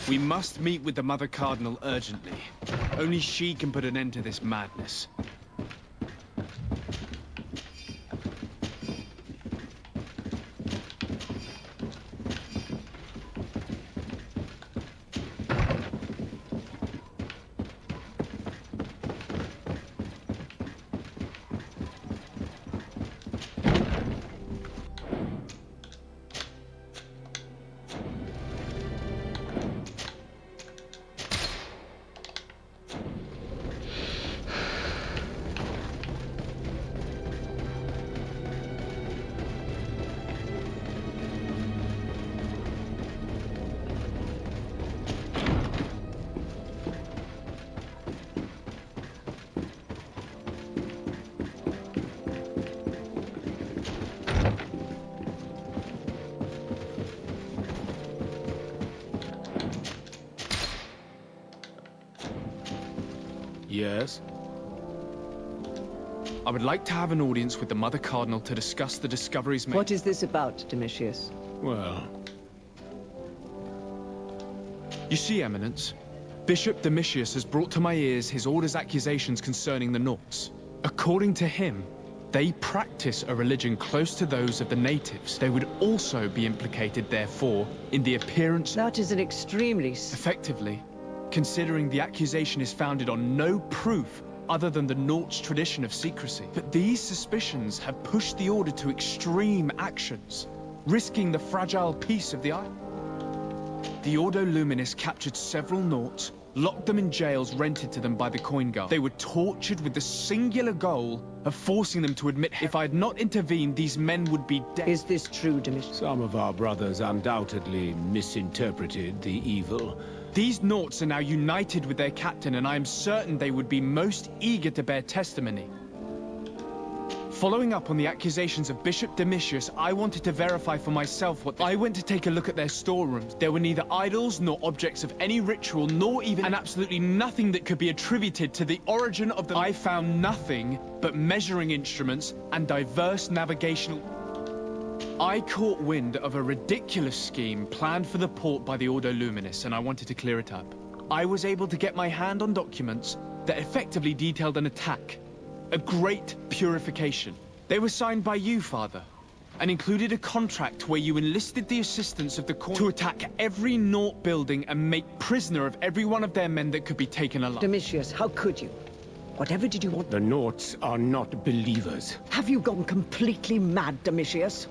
We must meet with the Mother Cardinal urgently. Only she can put an end to this madness. Yes? I would like to have an audience with the Mother Cardinal to discuss the discoveries made. What is this about, Domitius? Well, You see, Eminence, Bishop Domitius has brought to my ears his order's accusations concerning the Nauts. According to him, they practice a religion close to those of the natives. They would also be implicated, therefore, in the appearance... That is an extremely... Effectively, considering the accusation is founded on no proof other than the Nauts' tradition of secrecy. But these suspicions have pushed the Order to extreme actions, risking the fragile peace of the island. The Ordo Luminis captured several Nauts, locked them in jails rented to them by the Coin Guard. They were tortured with the singular goal of forcing them to admit if I had not intervened, these men would be dead. Is this true, Domitius? some of our brothers undoubtedly misinterpreted the evil. These Nauts are now united with their captain, and I am certain they would be most eager to bear testimony. Following up on the accusations of Bishop Domitius, I wanted to verify for myself what... I went to take a look at their storerooms. There were neither idols nor objects of any ritual, nor even... and absolutely nothing that could be attributed to the origin of the... I found nothing but measuring instruments and diverse navigational... I caught wind of a ridiculous scheme planned for the port by the Ordo Luminis, and I wanted to clear it up. I was able to get my hand on documents that effectively detailed an attack. A great purification. They were signed by you, Father, and included a contract where you enlisted the assistance of the court to attack every Naut building and make prisoner of every one of their men that could be taken alive. Domitius, how could you? Whatever did you want? The Nauts are not believers. Have you gone completely mad, Domitius?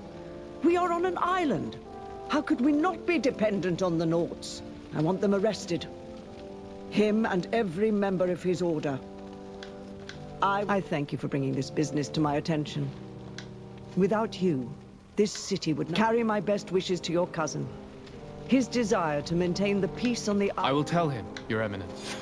We are on an island. How could we not be dependent on the Nauts? I want them arrested. Him and every member of his order. I thank you for bringing this business to my attention. Without you, this city would not... Carry my best wishes to your cousin. His desire to maintain the peace on the island... I will tell him, Your Eminence.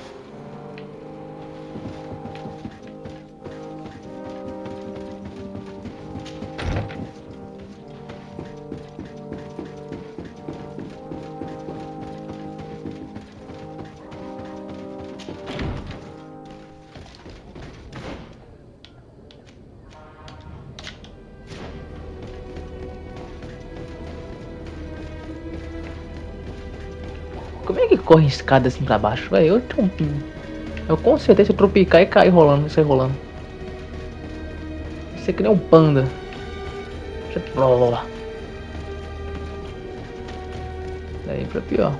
Como é que corre escada assim pra baixo, velho? Eu com certeza se tropicar e cair rolando, sair rolando. Isso é que nem um panda. Daí pra pior.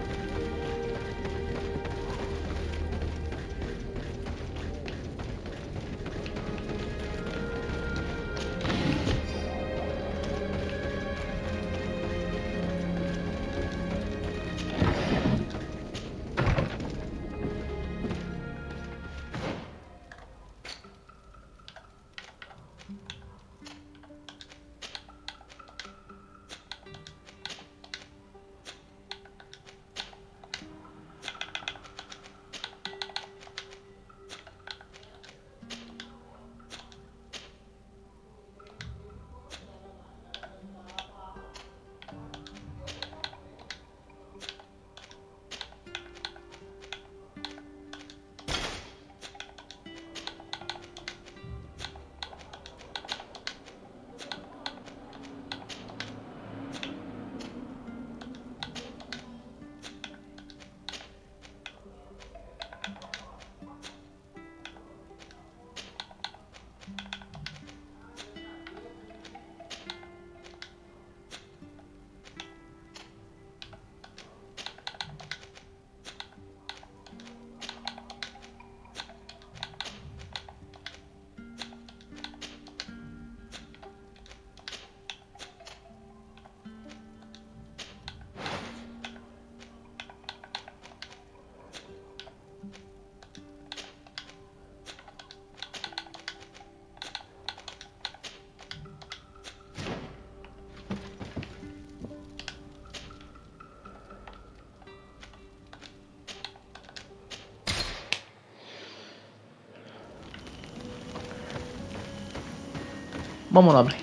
Vamos, nobre.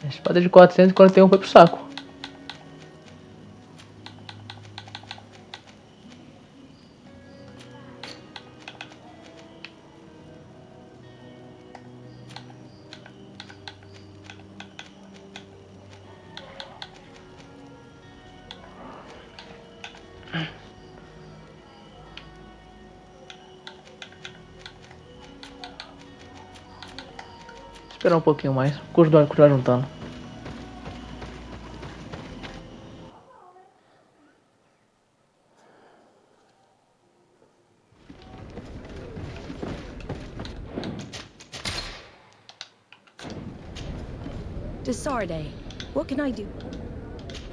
A espada de 441 foi pro saco. Esperar um pouquinho mais. Continuar juntando. Fradee, what can I do?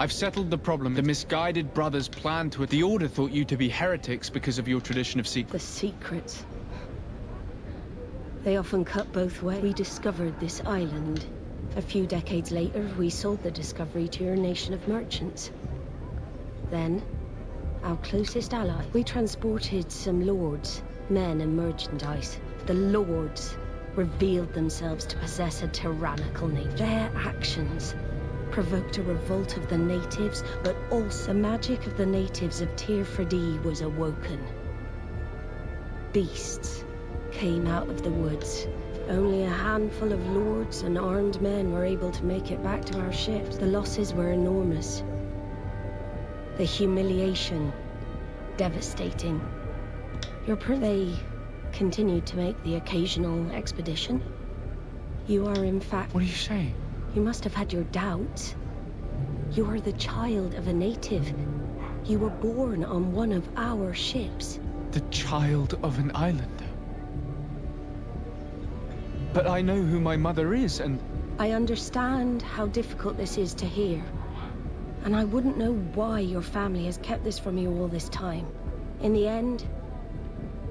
I've settled the problem. The misguided brothers planned to... The Order thought you to be heretics because of your tradition of secrets. The secrets. They often cut both ways. We discovered this island. A few decades later, we sold the discovery to your nation of merchants. Then, our closest ally, we transported some lords, men and merchandise. The lords revealed themselves to possess a tyrannical nature. Their actions provoked a revolt of the natives, but also the magic of the natives of Teer Fradee was awoken. Beasts came out of the woods. Only a handful of lords and armed men were able to make it back to our ships. The losses were enormous. The humiliation, devastating. They continued to make the occasional expedition. You are in fact... What are you saying? You must have had your doubts. You are the child of a native. You were born on one of our ships. The child of an islander? But I know who my mother is, and... I understand how difficult this is to hear. And I wouldn't know why your family has kept this from you all this time. In the end,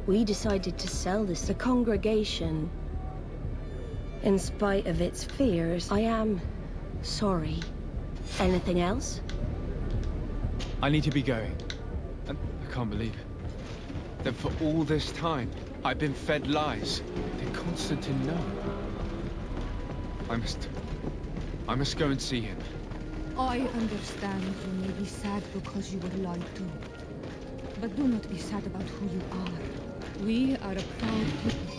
we decided to sell this to the congregation. In spite of its fears, I am sorry. Anything else? I need to be going. And I can't believe it. That for all this time, I've been fed lies. Did Constantine know? I must go and see him. I understand you may be sad because you were lied to. But do not be sad about who you are. We are a proud people.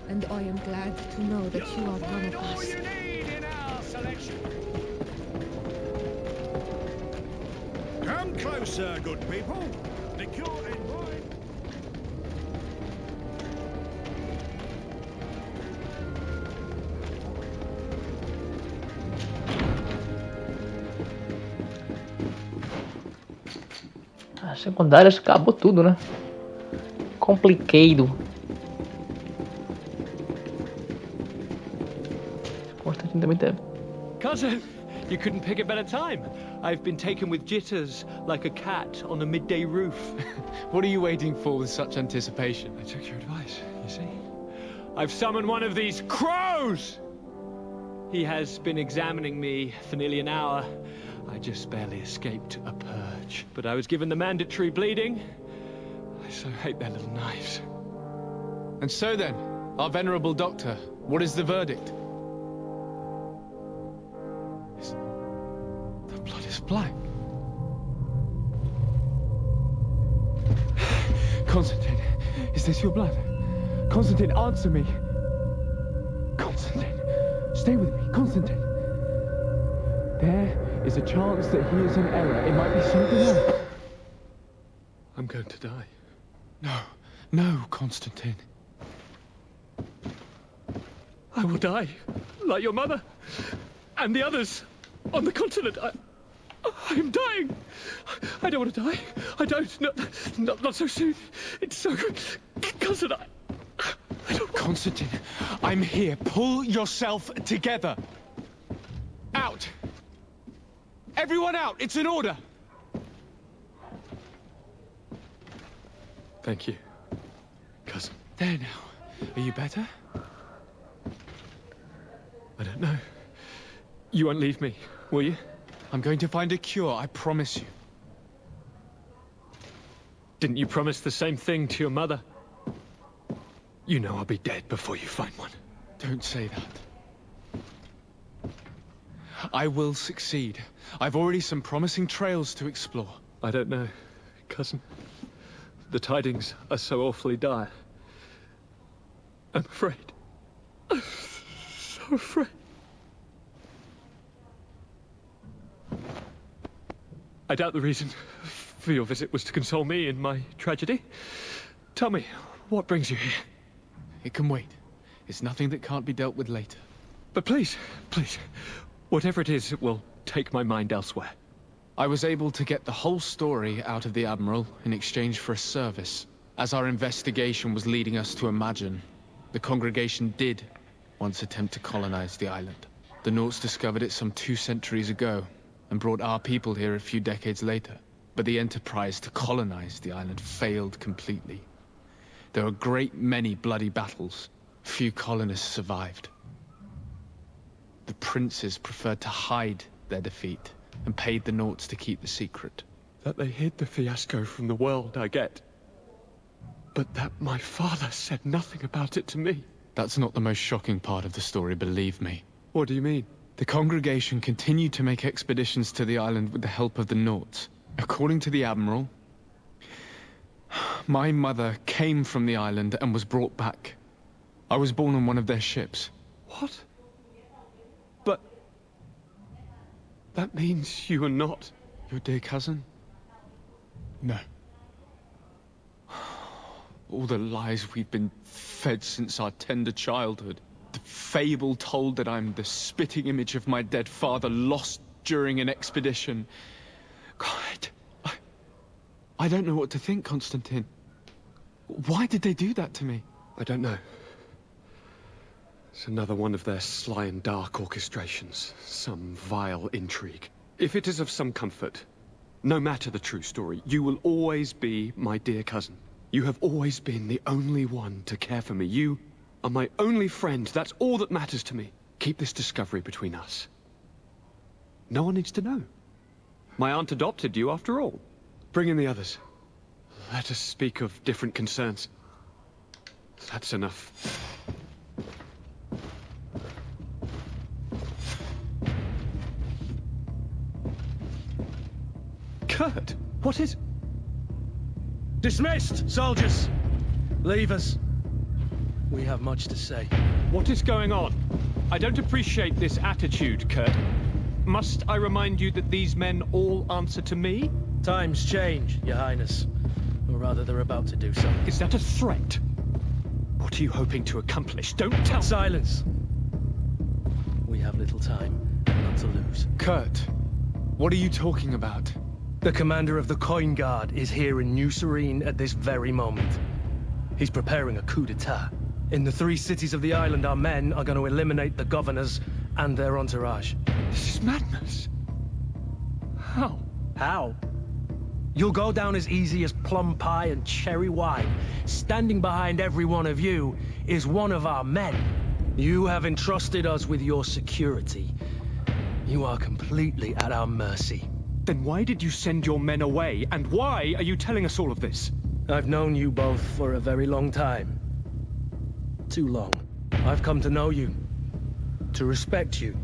And I am glad to know that you are one of us. You need in our selection. Come closer, good people. The cure in mind. As secundárias acabou tudo, né? Complicado. Constantine também teve. Cousin, you couldn't pick a better time. I've been taken with jitters like a cat on a midday roof. What are you waiting for with such anticipation? I took your advice, you see. I've summoned one of these crows! He has been examining me for nearly an hour. I just barely escaped a purge. But I was given the mandatory bleeding. I so hate their little knives. And so then, our venerable doctor, what is the verdict? The blood is black. Constantine, is this your blood? Constantine, answer me. Constantine, stay with me. Constantine. There is a chance that he is in error. It might be something else. I'm going to die. No, no, Constantine. I will die, like your mother, and the others. on the continent. I'm dying. I don't want to die. I don't. Not so soon. It's so good. Cousin, I don't... Constantine, I'm here. Pull yourself together. Out. Everyone out. It's an order. Thank you, cousin. There now. Are you better? I don't know. You won't leave me, will you? I'm going to find a cure, I promise you. Didn't you promise the same thing to your mother? You know I'll be dead before you find one. Don't say that. I will succeed. I've already some promising trails to explore. I don't know, cousin. The tidings are so awfully dire. I'm afraid. I'm so afraid. I doubt the reason for your visit was to console me in my tragedy. Tell me, what brings you here? It can wait. It's nothing that can't be dealt with later. But please, whatever it is, it will take my mind elsewhere. I was able to get the whole story out of the Admiral in exchange for a service. As our investigation was leading us to imagine, the congregation did once attempt to colonize the island. The Nauts discovered it some 2 centuries ago, and brought our people here a few decades later. But the enterprise to colonize the island failed completely. There were a great many bloody battles. Few colonists survived. The princes preferred to hide their defeat, and paid the Nauts to keep the secret. That they hid the fiasco from the world, I get. But that my father said nothing about it to me. That's not the most shocking part of the story, believe me. What do you mean? The congregation continued to make expeditions to the island with the help of the Nauts. According to the Admiral, my mother came from the island and was brought back. I was born on one of their ships. What? But... that means you are not your dear cousin? No. All the lies we've been fed since our tender childhood. The fable told that I'm the spitting image of my dead father, lost during an expedition. God, I don't know what to think, Constantine. Why did they do that to me? I don't know. It's another one of their sly and dark orchestrations. Some vile intrigue. If it is of some comfort, no matter the true story, you will always be my dear cousin. You have always been the only one to care for me. You are my only friend. That's all that matters to me. Keep this discovery between us. No one needs to know. My aunt adopted you after all. Bring in the others. Let us speak of different concerns. That's enough. Kurt, what is... Dismissed, soldiers! Leave us. We have much to say. What is going on? I don't appreciate this attitude, Kurt. Must I remind you that these men all answer to me? Times change, Your Highness. Or rather, they're about to do so. Is that a threat? What are you hoping to accomplish? Don't tell... Silence! We have little time, not to lose. Kurt, what are you talking about? The commander of the Coin Guard is here in New Serene at this very moment. He's preparing a coup d'etat. In the 3 cities of the island, our men are going to eliminate the governors and their entourage. This is madness. How? How? You'll go down as easy as plum pie and cherry wine. Standing behind every one of you is one of our men. You have entrusted us with your security. You are completely at our mercy. Then why did you send your men away? And why are you telling us all of this? I've known you both for a very long time. Too long. I've come to know you. To respect you.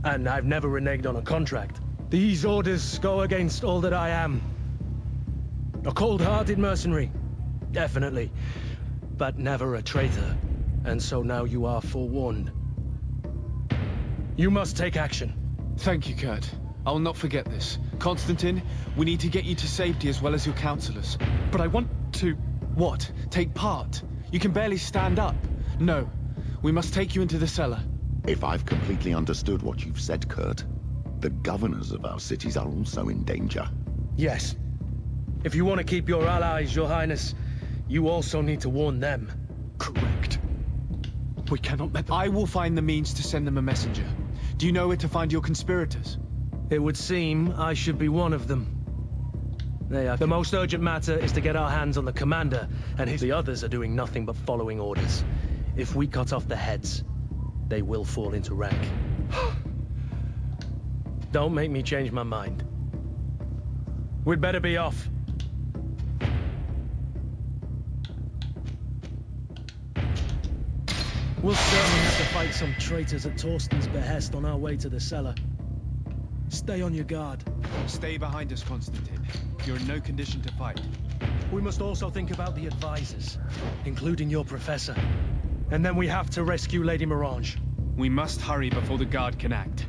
And I've never reneged on a contract. These orders go against all that I am. A cold-hearted mercenary. Definitely. But never a traitor. And so now you are forewarned. You must take action. Thank you, Kurt. I will not forget this. Constantine, we need to get you to safety as well as your counselors. But I want to... What? Take part? You can barely stand up. No. We must take you into the cellar. If I've completely understood what you've said, Kurt, the governors of our cities are also in danger. Yes. If you want to keep your allies, Your Highness, you also need to warn them. Correct. We cannot let them... I will find the means to send them a messenger. Do you know where to find your conspirators? It would seem I should be one of them. The most urgent matter is to get our hands on the commander, and the others are doing nothing but following orders. If we cut off the heads, they will fall into rank. Don't make me change my mind. We'd better be off. We'll certainly have to fight some traitors at Torsten's behest on our way to the cellar. Stay on your guard. Stay behind us, Constantine. You're in no condition to fight. We must also think about the advisors, including your professor. And then we have to rescue Lady Mirange. We must hurry before the guard can act.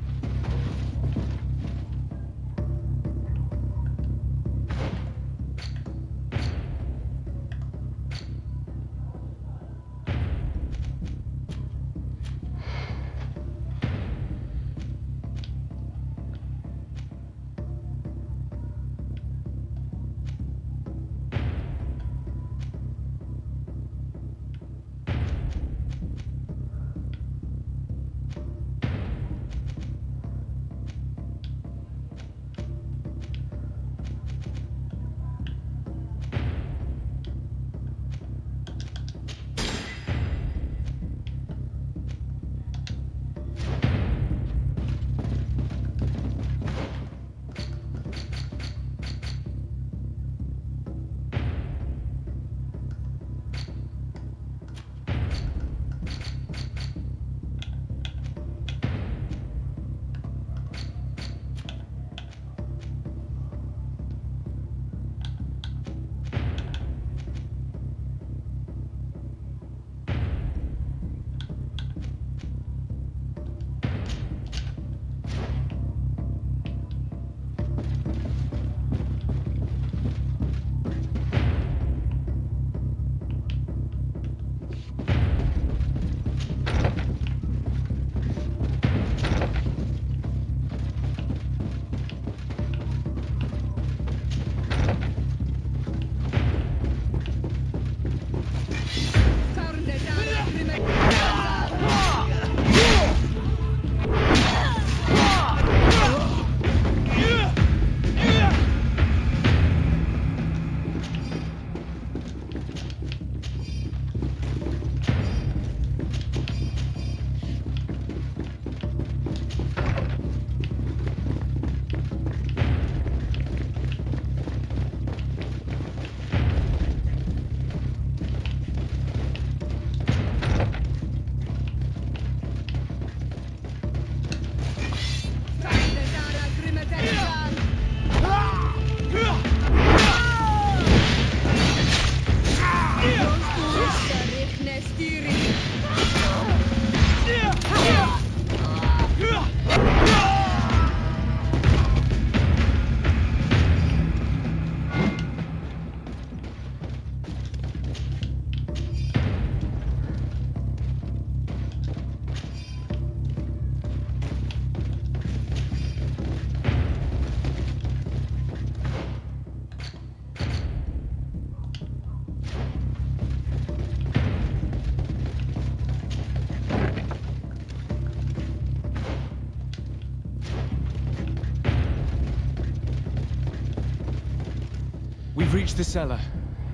We've reached the cellar.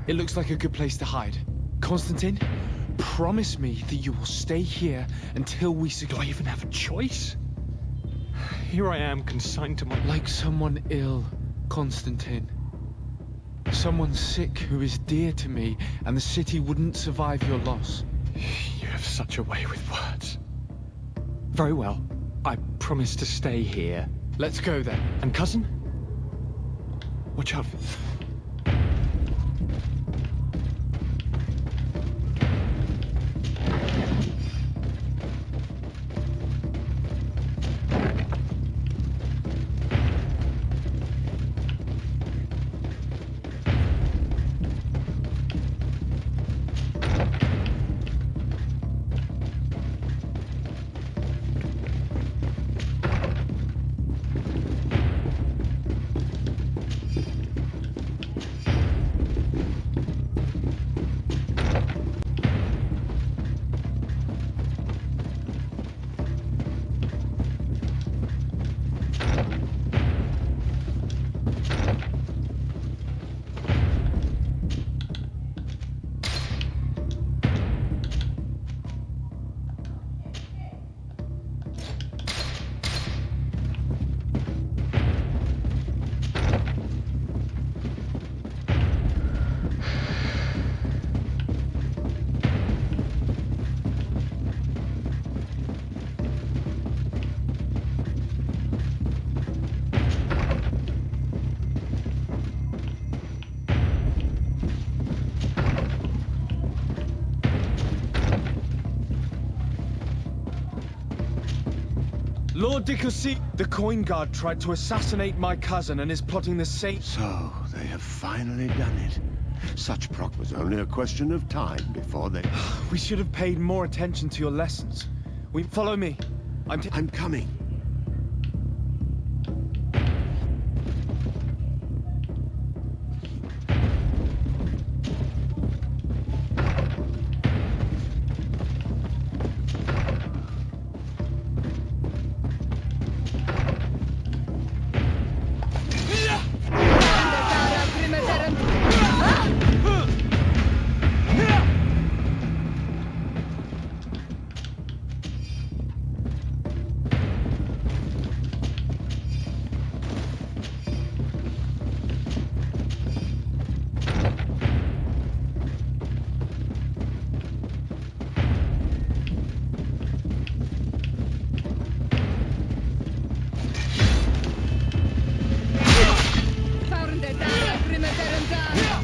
It looks like a good place to hide. Constantine, promise me that you will stay here until we secure... Do I even have a choice? Here I am, consigned to my... Like someone ill, Constantine. Someone sick who is dear to me, and the city wouldn't survive your loss. You have such a way with words. Very well. I promise to stay here. Let's go then. And cousin? Watch out. The coin guard tried to assassinate my cousin and is plotting the same. So, they have finally done it. Such proc was only a question of time before they... We should have paid more attention to your lessons. Follow me. I'm coming.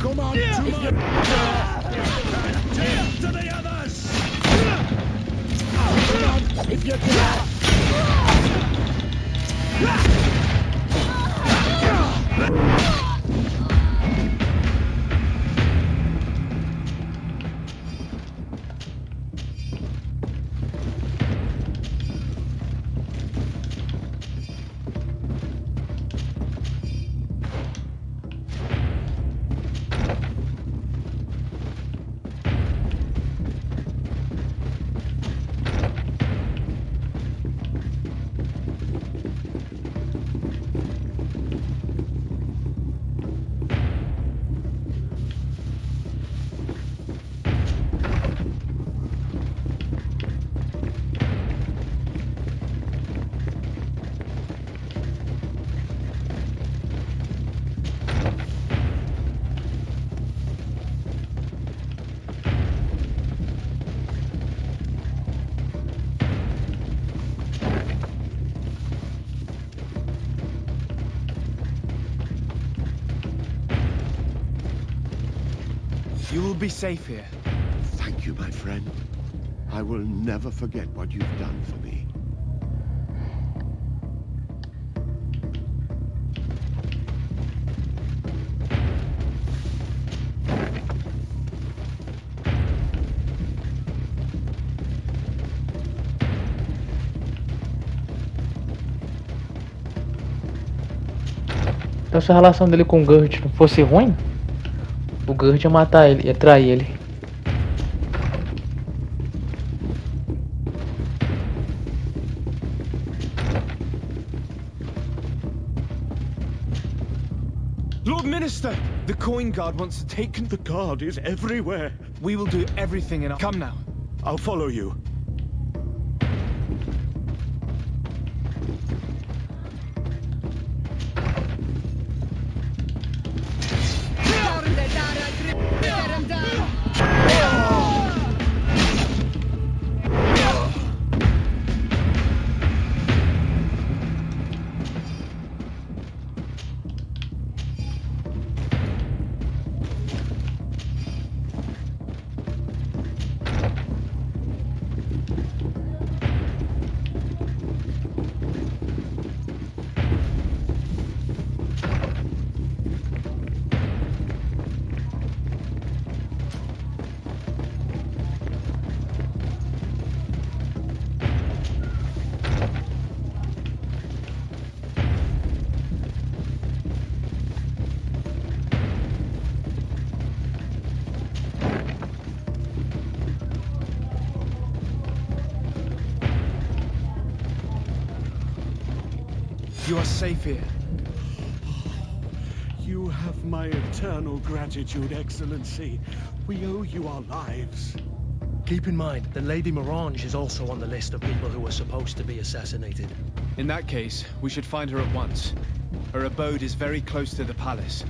Come on, to the others! Come on, if you You will be safe here. Thank you, my friend. I will never forget what you've done for me. Então, se a relação dele com o Gert não fosse ruim, o Gert ia matar ele, ia trair ele. Lord Minister! The coin guard wants to take... The guard is everywhere. We will do everything in our... Come now. I'll follow you. You are safe here. You have my eternal gratitude, Excellency. We owe you our lives. Keep in mind that Lady Morange is also on the list of people who were supposed to be assassinated. In that case, we should find her at once. Her abode is very close to the palace.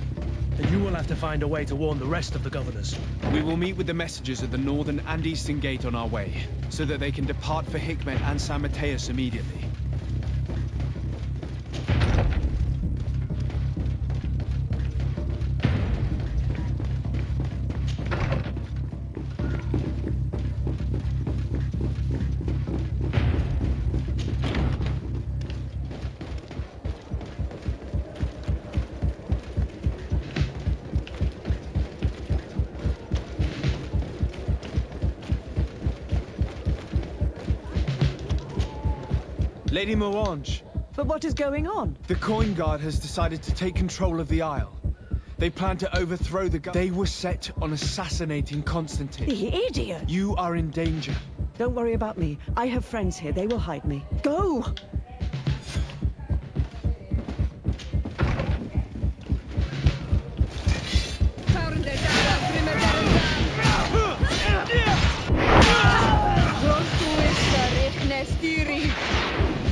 Then you will have to find a way to warn the rest of the governors. We will meet with the messengers at the northern and eastern gate on our way, so that they can depart for Hikmet and San Mateus immediately. Lady Morange. But what is going on? The Coin Guard has decided to take control of the Isle. They plan to overthrow the guard. They were set on assassinating Constantine. The idiot! You are in danger. Don't worry about me. I have friends here. They will hide me. Go!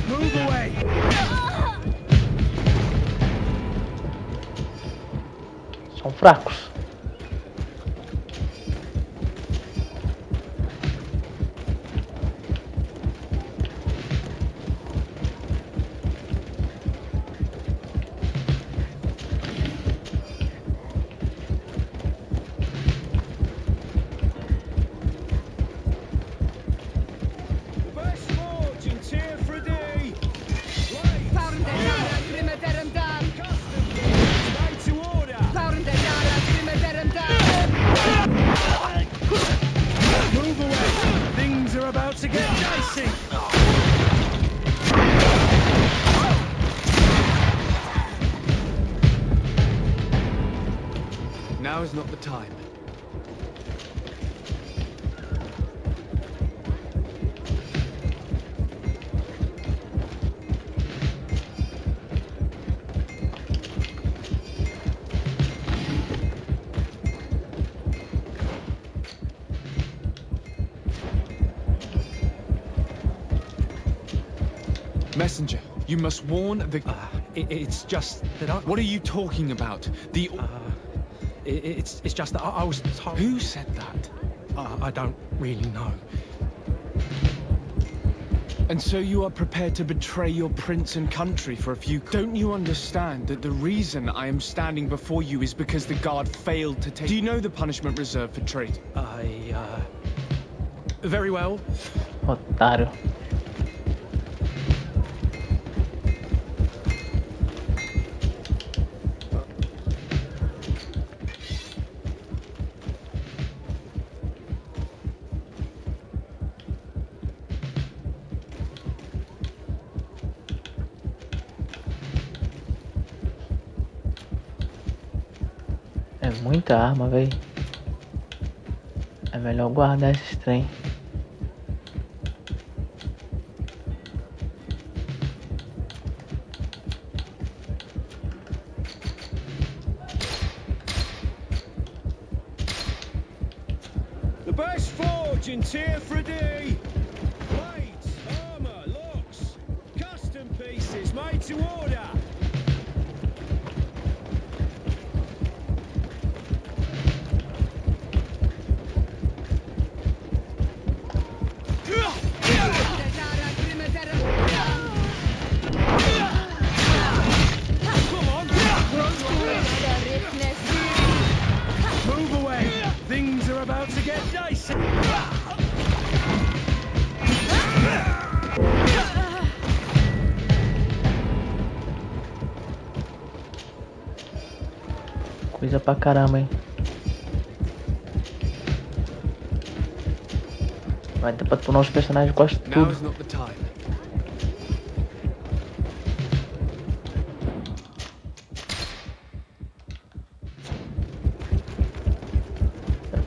Move away! São fracos. Teer Fradee! To order! Move away! Things are about to get dicey! Now is not the time. Messenger, you must warn the... It's just that I... What are you talking about? The... It's just that I was told... Who said that? I don't really know. And so you are prepared to betray your prince and country for a few... Don't you understand that the reason I am standing before you is because the guard failed to take... Do you know the punishment reserved for traitor? Very well. Otário. É muita arma, véi. É melhor guardar esses trem. The best forge in Teer Fradee! Blades, armor, locks, custom pieces made to order! Move away! Things are about to get dicey! Coisa pra caramba, hein? Vai dar pra tornar os personagens quase Now tudo. is not the time.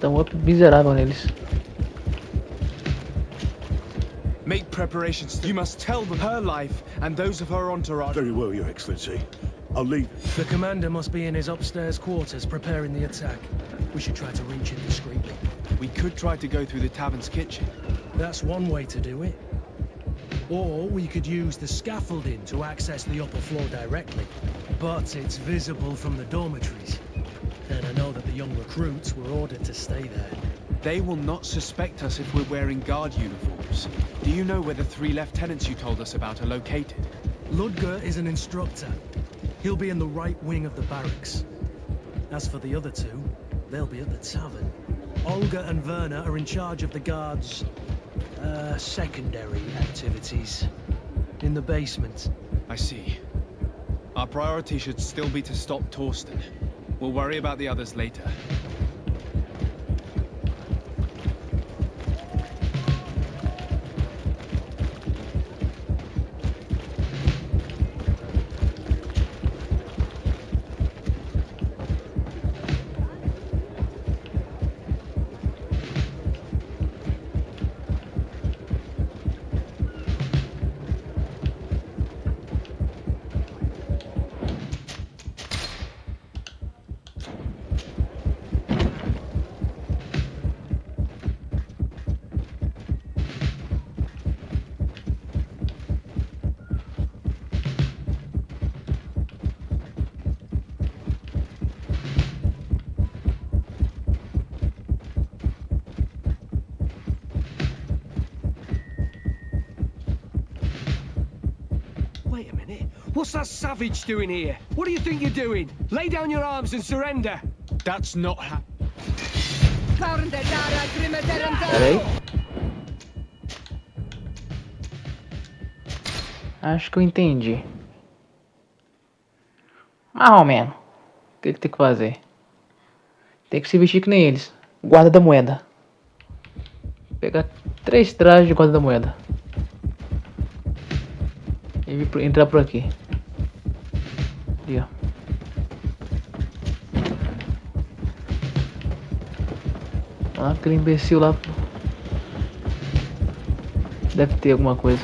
Dá um up miserável neles. Make preparations. You must tell them her life and those of her entourage. Very well, Your Excellency. I'll leave. The commander must be in his upstairs quarters preparing the attack. We should try to reach him discreetly. We could try to go through the tavern's kitchen. That's one way to do it. Or we could use the scaffolding to access the upper floor directly. But it's visible from the dormitories. And I know that the young recruits were ordered to stay there. They will not suspect us if we're wearing guard uniforms. Do you know where the 3 lieutenants you told us about are located? Ludger is an instructor. He'll be in the right wing of the barracks. As for the other 2, they'll be at the tavern. Olga and Werner are in charge of the guards' secondary activities. In the basement. I see. Our priority should still be to stop Torsten. We'll worry about the others later. What's that savage doing here? What do you think you're doing? Lay down your arms and surrender. That's not how... Peraí. Acho que eu entendi. Mais ou menos. O que tem que fazer? Tem que se vestir que nem eles. Guarda da moeda. Pegar 3 trajes de guarda da moeda. E entrar por aqui. Ali, ó. Ah, aquele imbecil lá. Deve ter alguma coisa.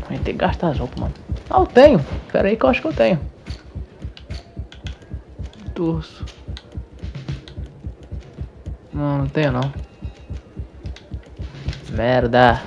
Vai ter que gastar as roupas, mano. Ah, eu tenho. Pera aí que eu acho que eu tenho. Torso. Não, não tenho não. Merda.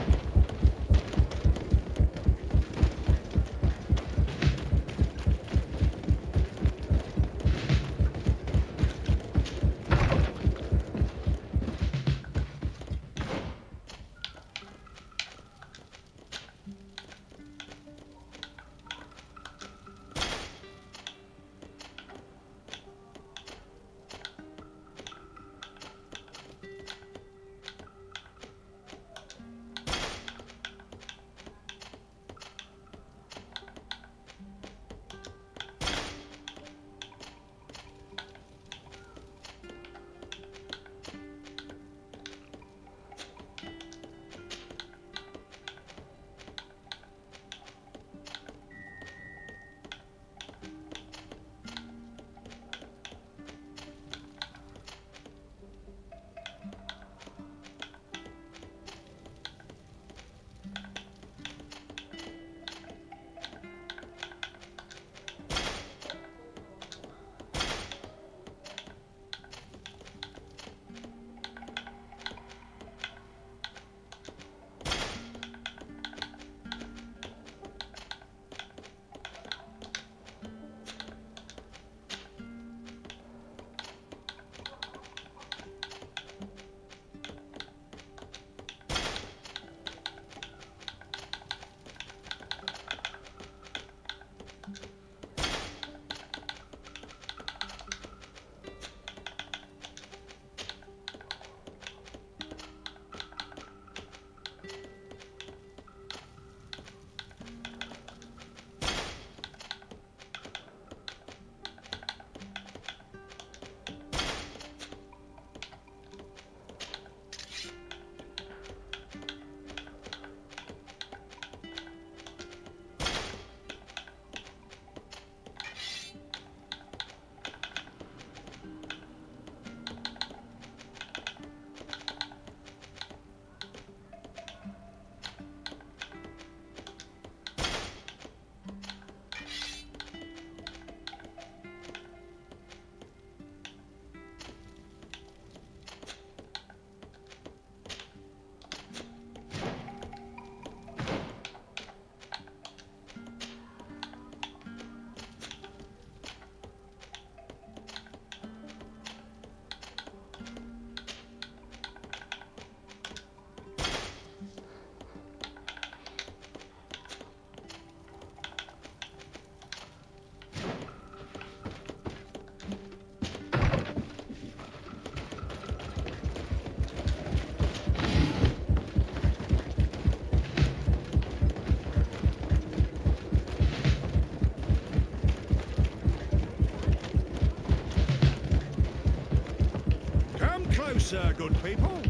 Closer, good people.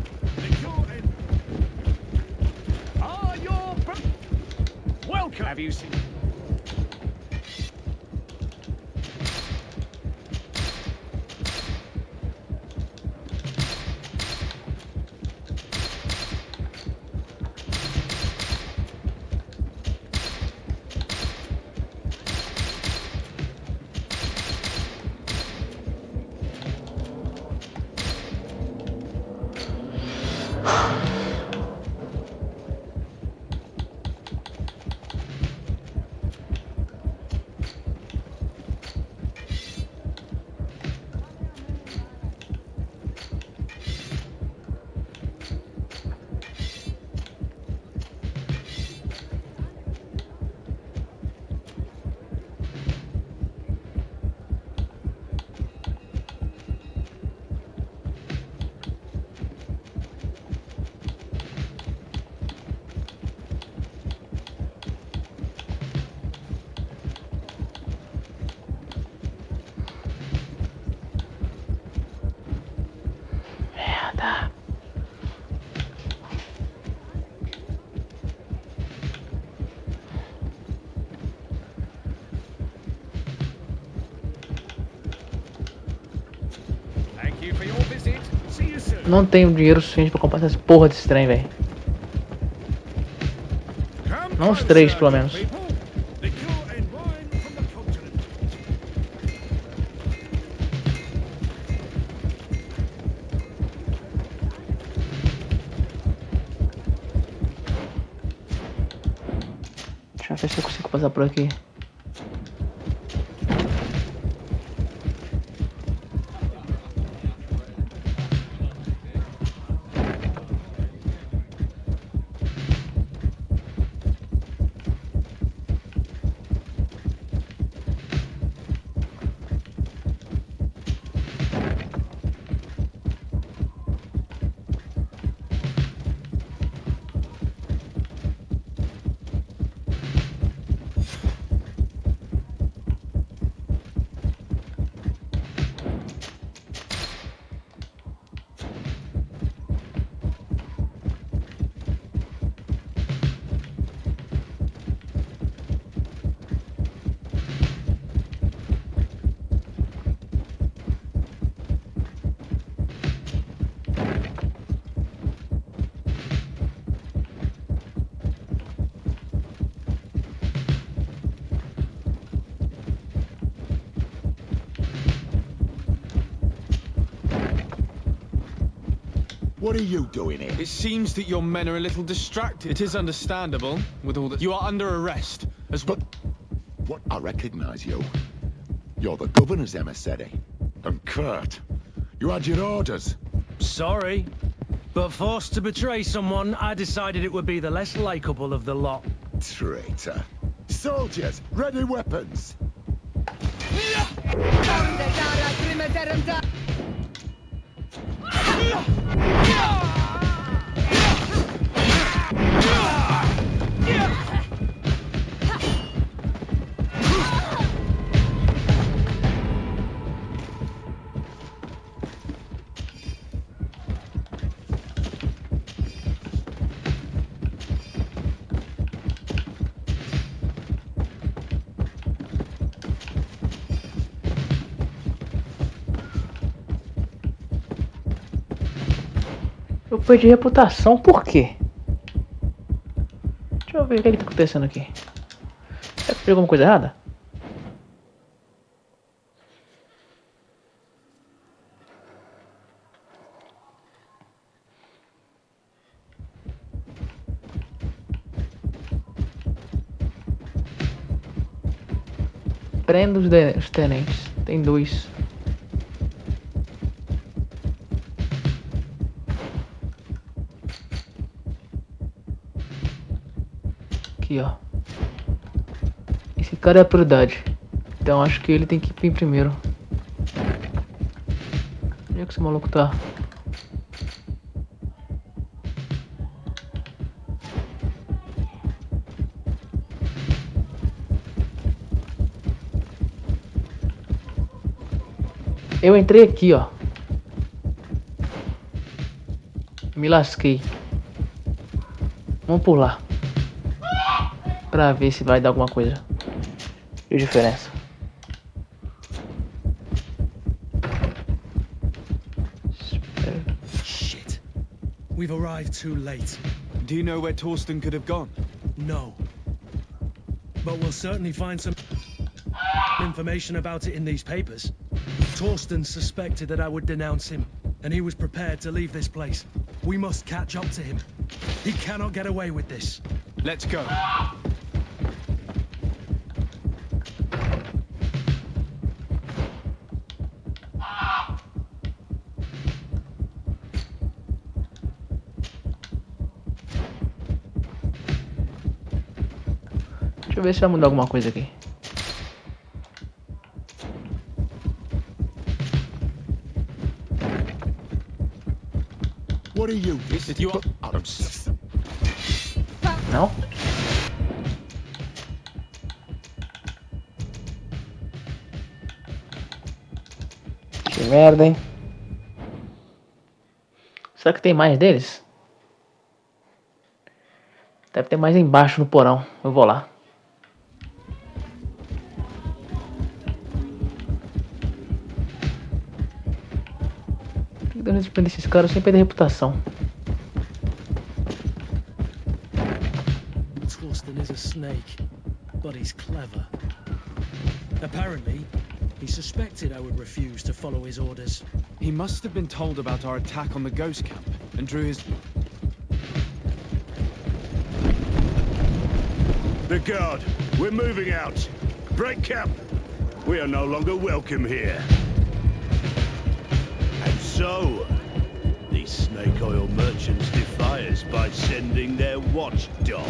Are your... Welcome. Have you seen... Não tenho dinheiro suficiente pra comprar essas porra desse trem, velho. Não os 3, pelo menos. Deixa eu ver se eu consigo passar por aqui. What are you doing here? It seems that your men are a little distracted. It is understandable, with all that. You are under arrest, as well. What? I recognize you. You're the governor's emissary. And Kurt, you had your orders. Sorry, but forced to betray someone, I decided it would be the less likable of the lot. Traitor. Soldiers, ready weapons. Eu perdi reputação, por quê? Deixa eu ver o que tá acontecendo aqui. Será que eu fiz alguma coisa errada? Prenda os tenentes. Tem 2. Aqui, ó. Esse cara é a prioridade. Então acho que ele tem que vir primeiro. Onde é que esse maluco tá? Eu entrei aqui, ó. Me lasquei. Vamos por lá. Pra ver se vai dar alguma coisa de diferença. Shit. We've arrived too late. Do you know where Torsten could have gone? No. But we'll certainly find some information about it in these papers. Torsten suspected that I would denounce him, and he was prepared to leave this place. We must catch up to him. He cannot get away with this. Let's go. Deixa eu ver se vai mudar alguma coisa aqui. What are you? Não? Que merda, hein? Será que tem mais deles? Deve ter mais embaixo no porão. Eu vou lá. a gente prender esses caras sem perder reputação. Torsten is a snake, but he's clever. Apparently, he suspected I would refuse to follow his orders. He must have been told about our attack on the ghost camp and drew his... The guard, we're moving out. Break camp. We are no longer welcome here. And so, these snake oil merchants defy us by sending their watchdog.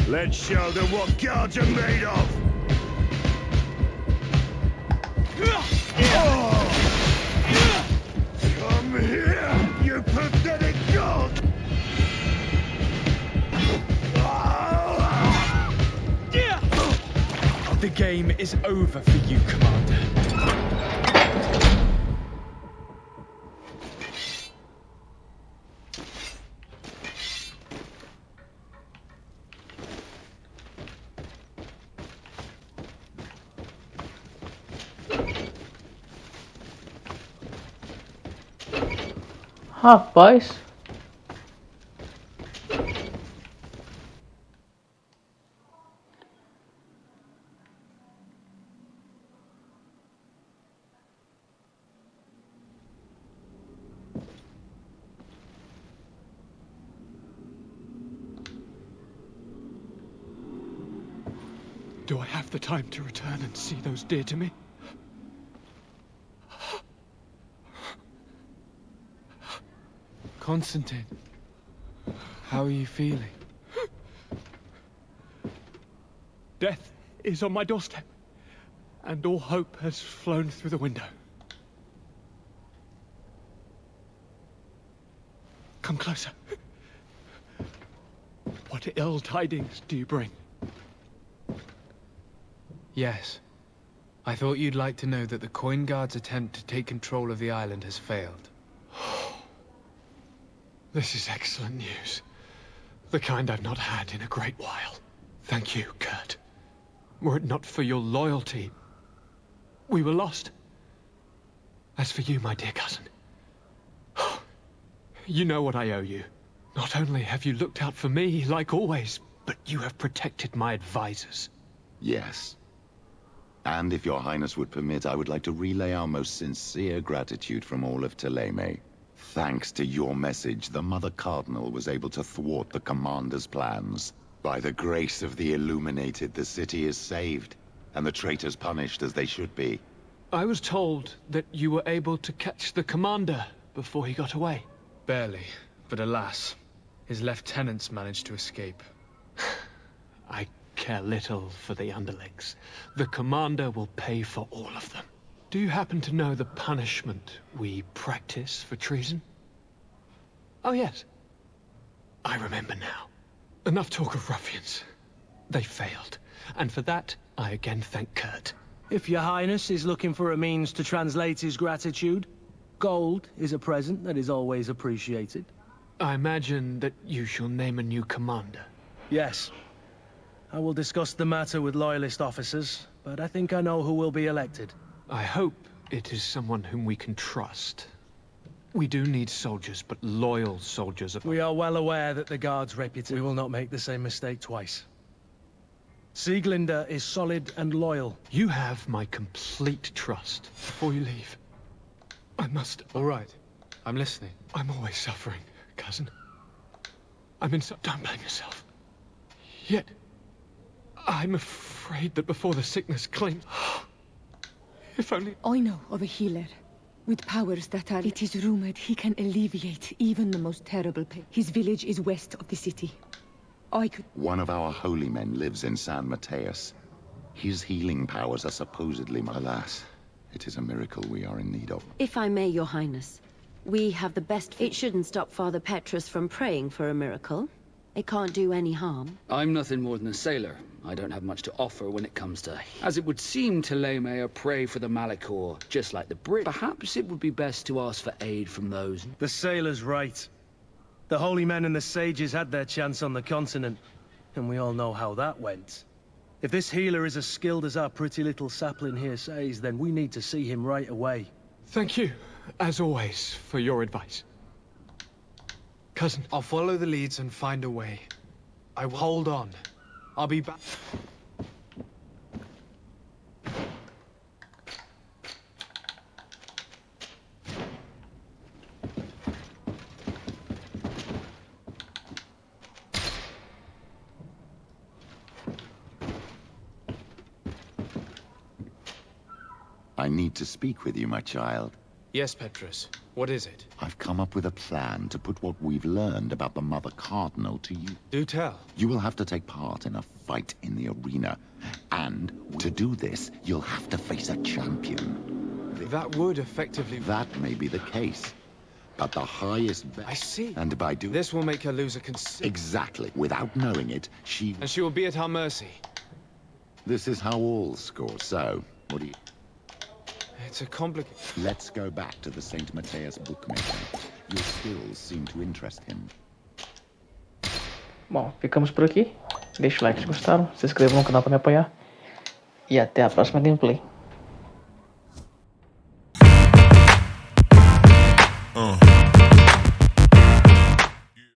Let's show them what guards are made of! Come here, you pathetic dog! The game is over for you, Commander. Rapaz. Do I have the time to return and see those dear to me? Constantine, how are you feeling? Death is on my doorstep, and all hope has flown through the window. Come closer. What ill tidings do you bring? Yes. I thought you'd like to know that the Coin Guard's attempt to take control of the island has failed. This is excellent news. The kind I've not had in a great while. Thank you, Kurt. Were it not for your loyalty, we were lost. As for you, my dear cousin, you know what I owe you. Not only have you looked out for me, like always, but you have protected my advisors. Yes. And if your highness would permit, I would like to relay our most sincere gratitude from all of Thélème. Thanks to your message, the Mother Cardinal was able to thwart the Commander's plans. By the grace of the Illuminated, the city is saved, and the traitors punished as they should be. I was told that you were able to catch the Commander before he got away. Barely, but alas, his lieutenants managed to escape. I care little for the underlings. The Commander will pay for all of them. Do you happen to know the punishment we practice for treason? Oh yes. I remember now. Enough talk of ruffians. They failed, and for that, I again thank Kurt. If your highness is looking for a means to translate his gratitude, gold is a present that is always appreciated. I imagine that you shall name a new commander. Yes. I will discuss the matter with loyalist officers, but I think I know who will be elected. I hope it is someone whom we can trust. We do need soldiers, but loyal soldiers. We are well aware that the Guard's reputation. We will not make the same mistake twice. Sieglinde is solid and loyal. You have my complete trust. Before you leave, I must... All right. I'm listening. I'm always suffering, cousin. I'm in so... Don't blame yourself. Yet, I'm afraid that before the sickness claims... If only... I know of a healer. With powers that are... It is rumored he can alleviate even the most terrible pain. His village is west of the city. I could... One of our holy men lives in San Mateus. His healing powers are supposedly... Alas, it is a miracle we are in need of. If I may, your highness, we have the best... It shouldn't stop Father Petrus from praying for a miracle. It can't do any harm. I'm nothing more than a sailor. I don't have much to offer when it comes to... As it would seem Thélème are prey for the Malachor, just like the Brit. Perhaps it would be best to ask for aid from those... The sailor's right. The holy men and the sages had their chance on the continent, and we all know how that went. If this healer is as skilled as our pretty little sapling here says, then we need to see him right away. Thank you, as always, for your advice. Cousin, I'll follow the leads and find a way. I will hold on. I'll be back. I need to speak with you, my child. Yes, Petrus. What is it? I've come up with a plan to put what we've learned about the Mother Cardinal to you. Do tell. You will have to take part in a fight in the arena. And to do this, you'll have to face a champion. That would effectively... That may be the case. But the highest bet... I see. And by doing... This will make her lose a Exactly. Without knowing it, And she will be at our mercy. This is how all score. So, what do you... It's a complicated... Let's go back to the St. Matthias bookmaker. Your skills seem to interest him. Bom, ficamos por aqui. Deixa o like se gostaram, se inscreva no canal para me apoiar. E até a próxima gameplay.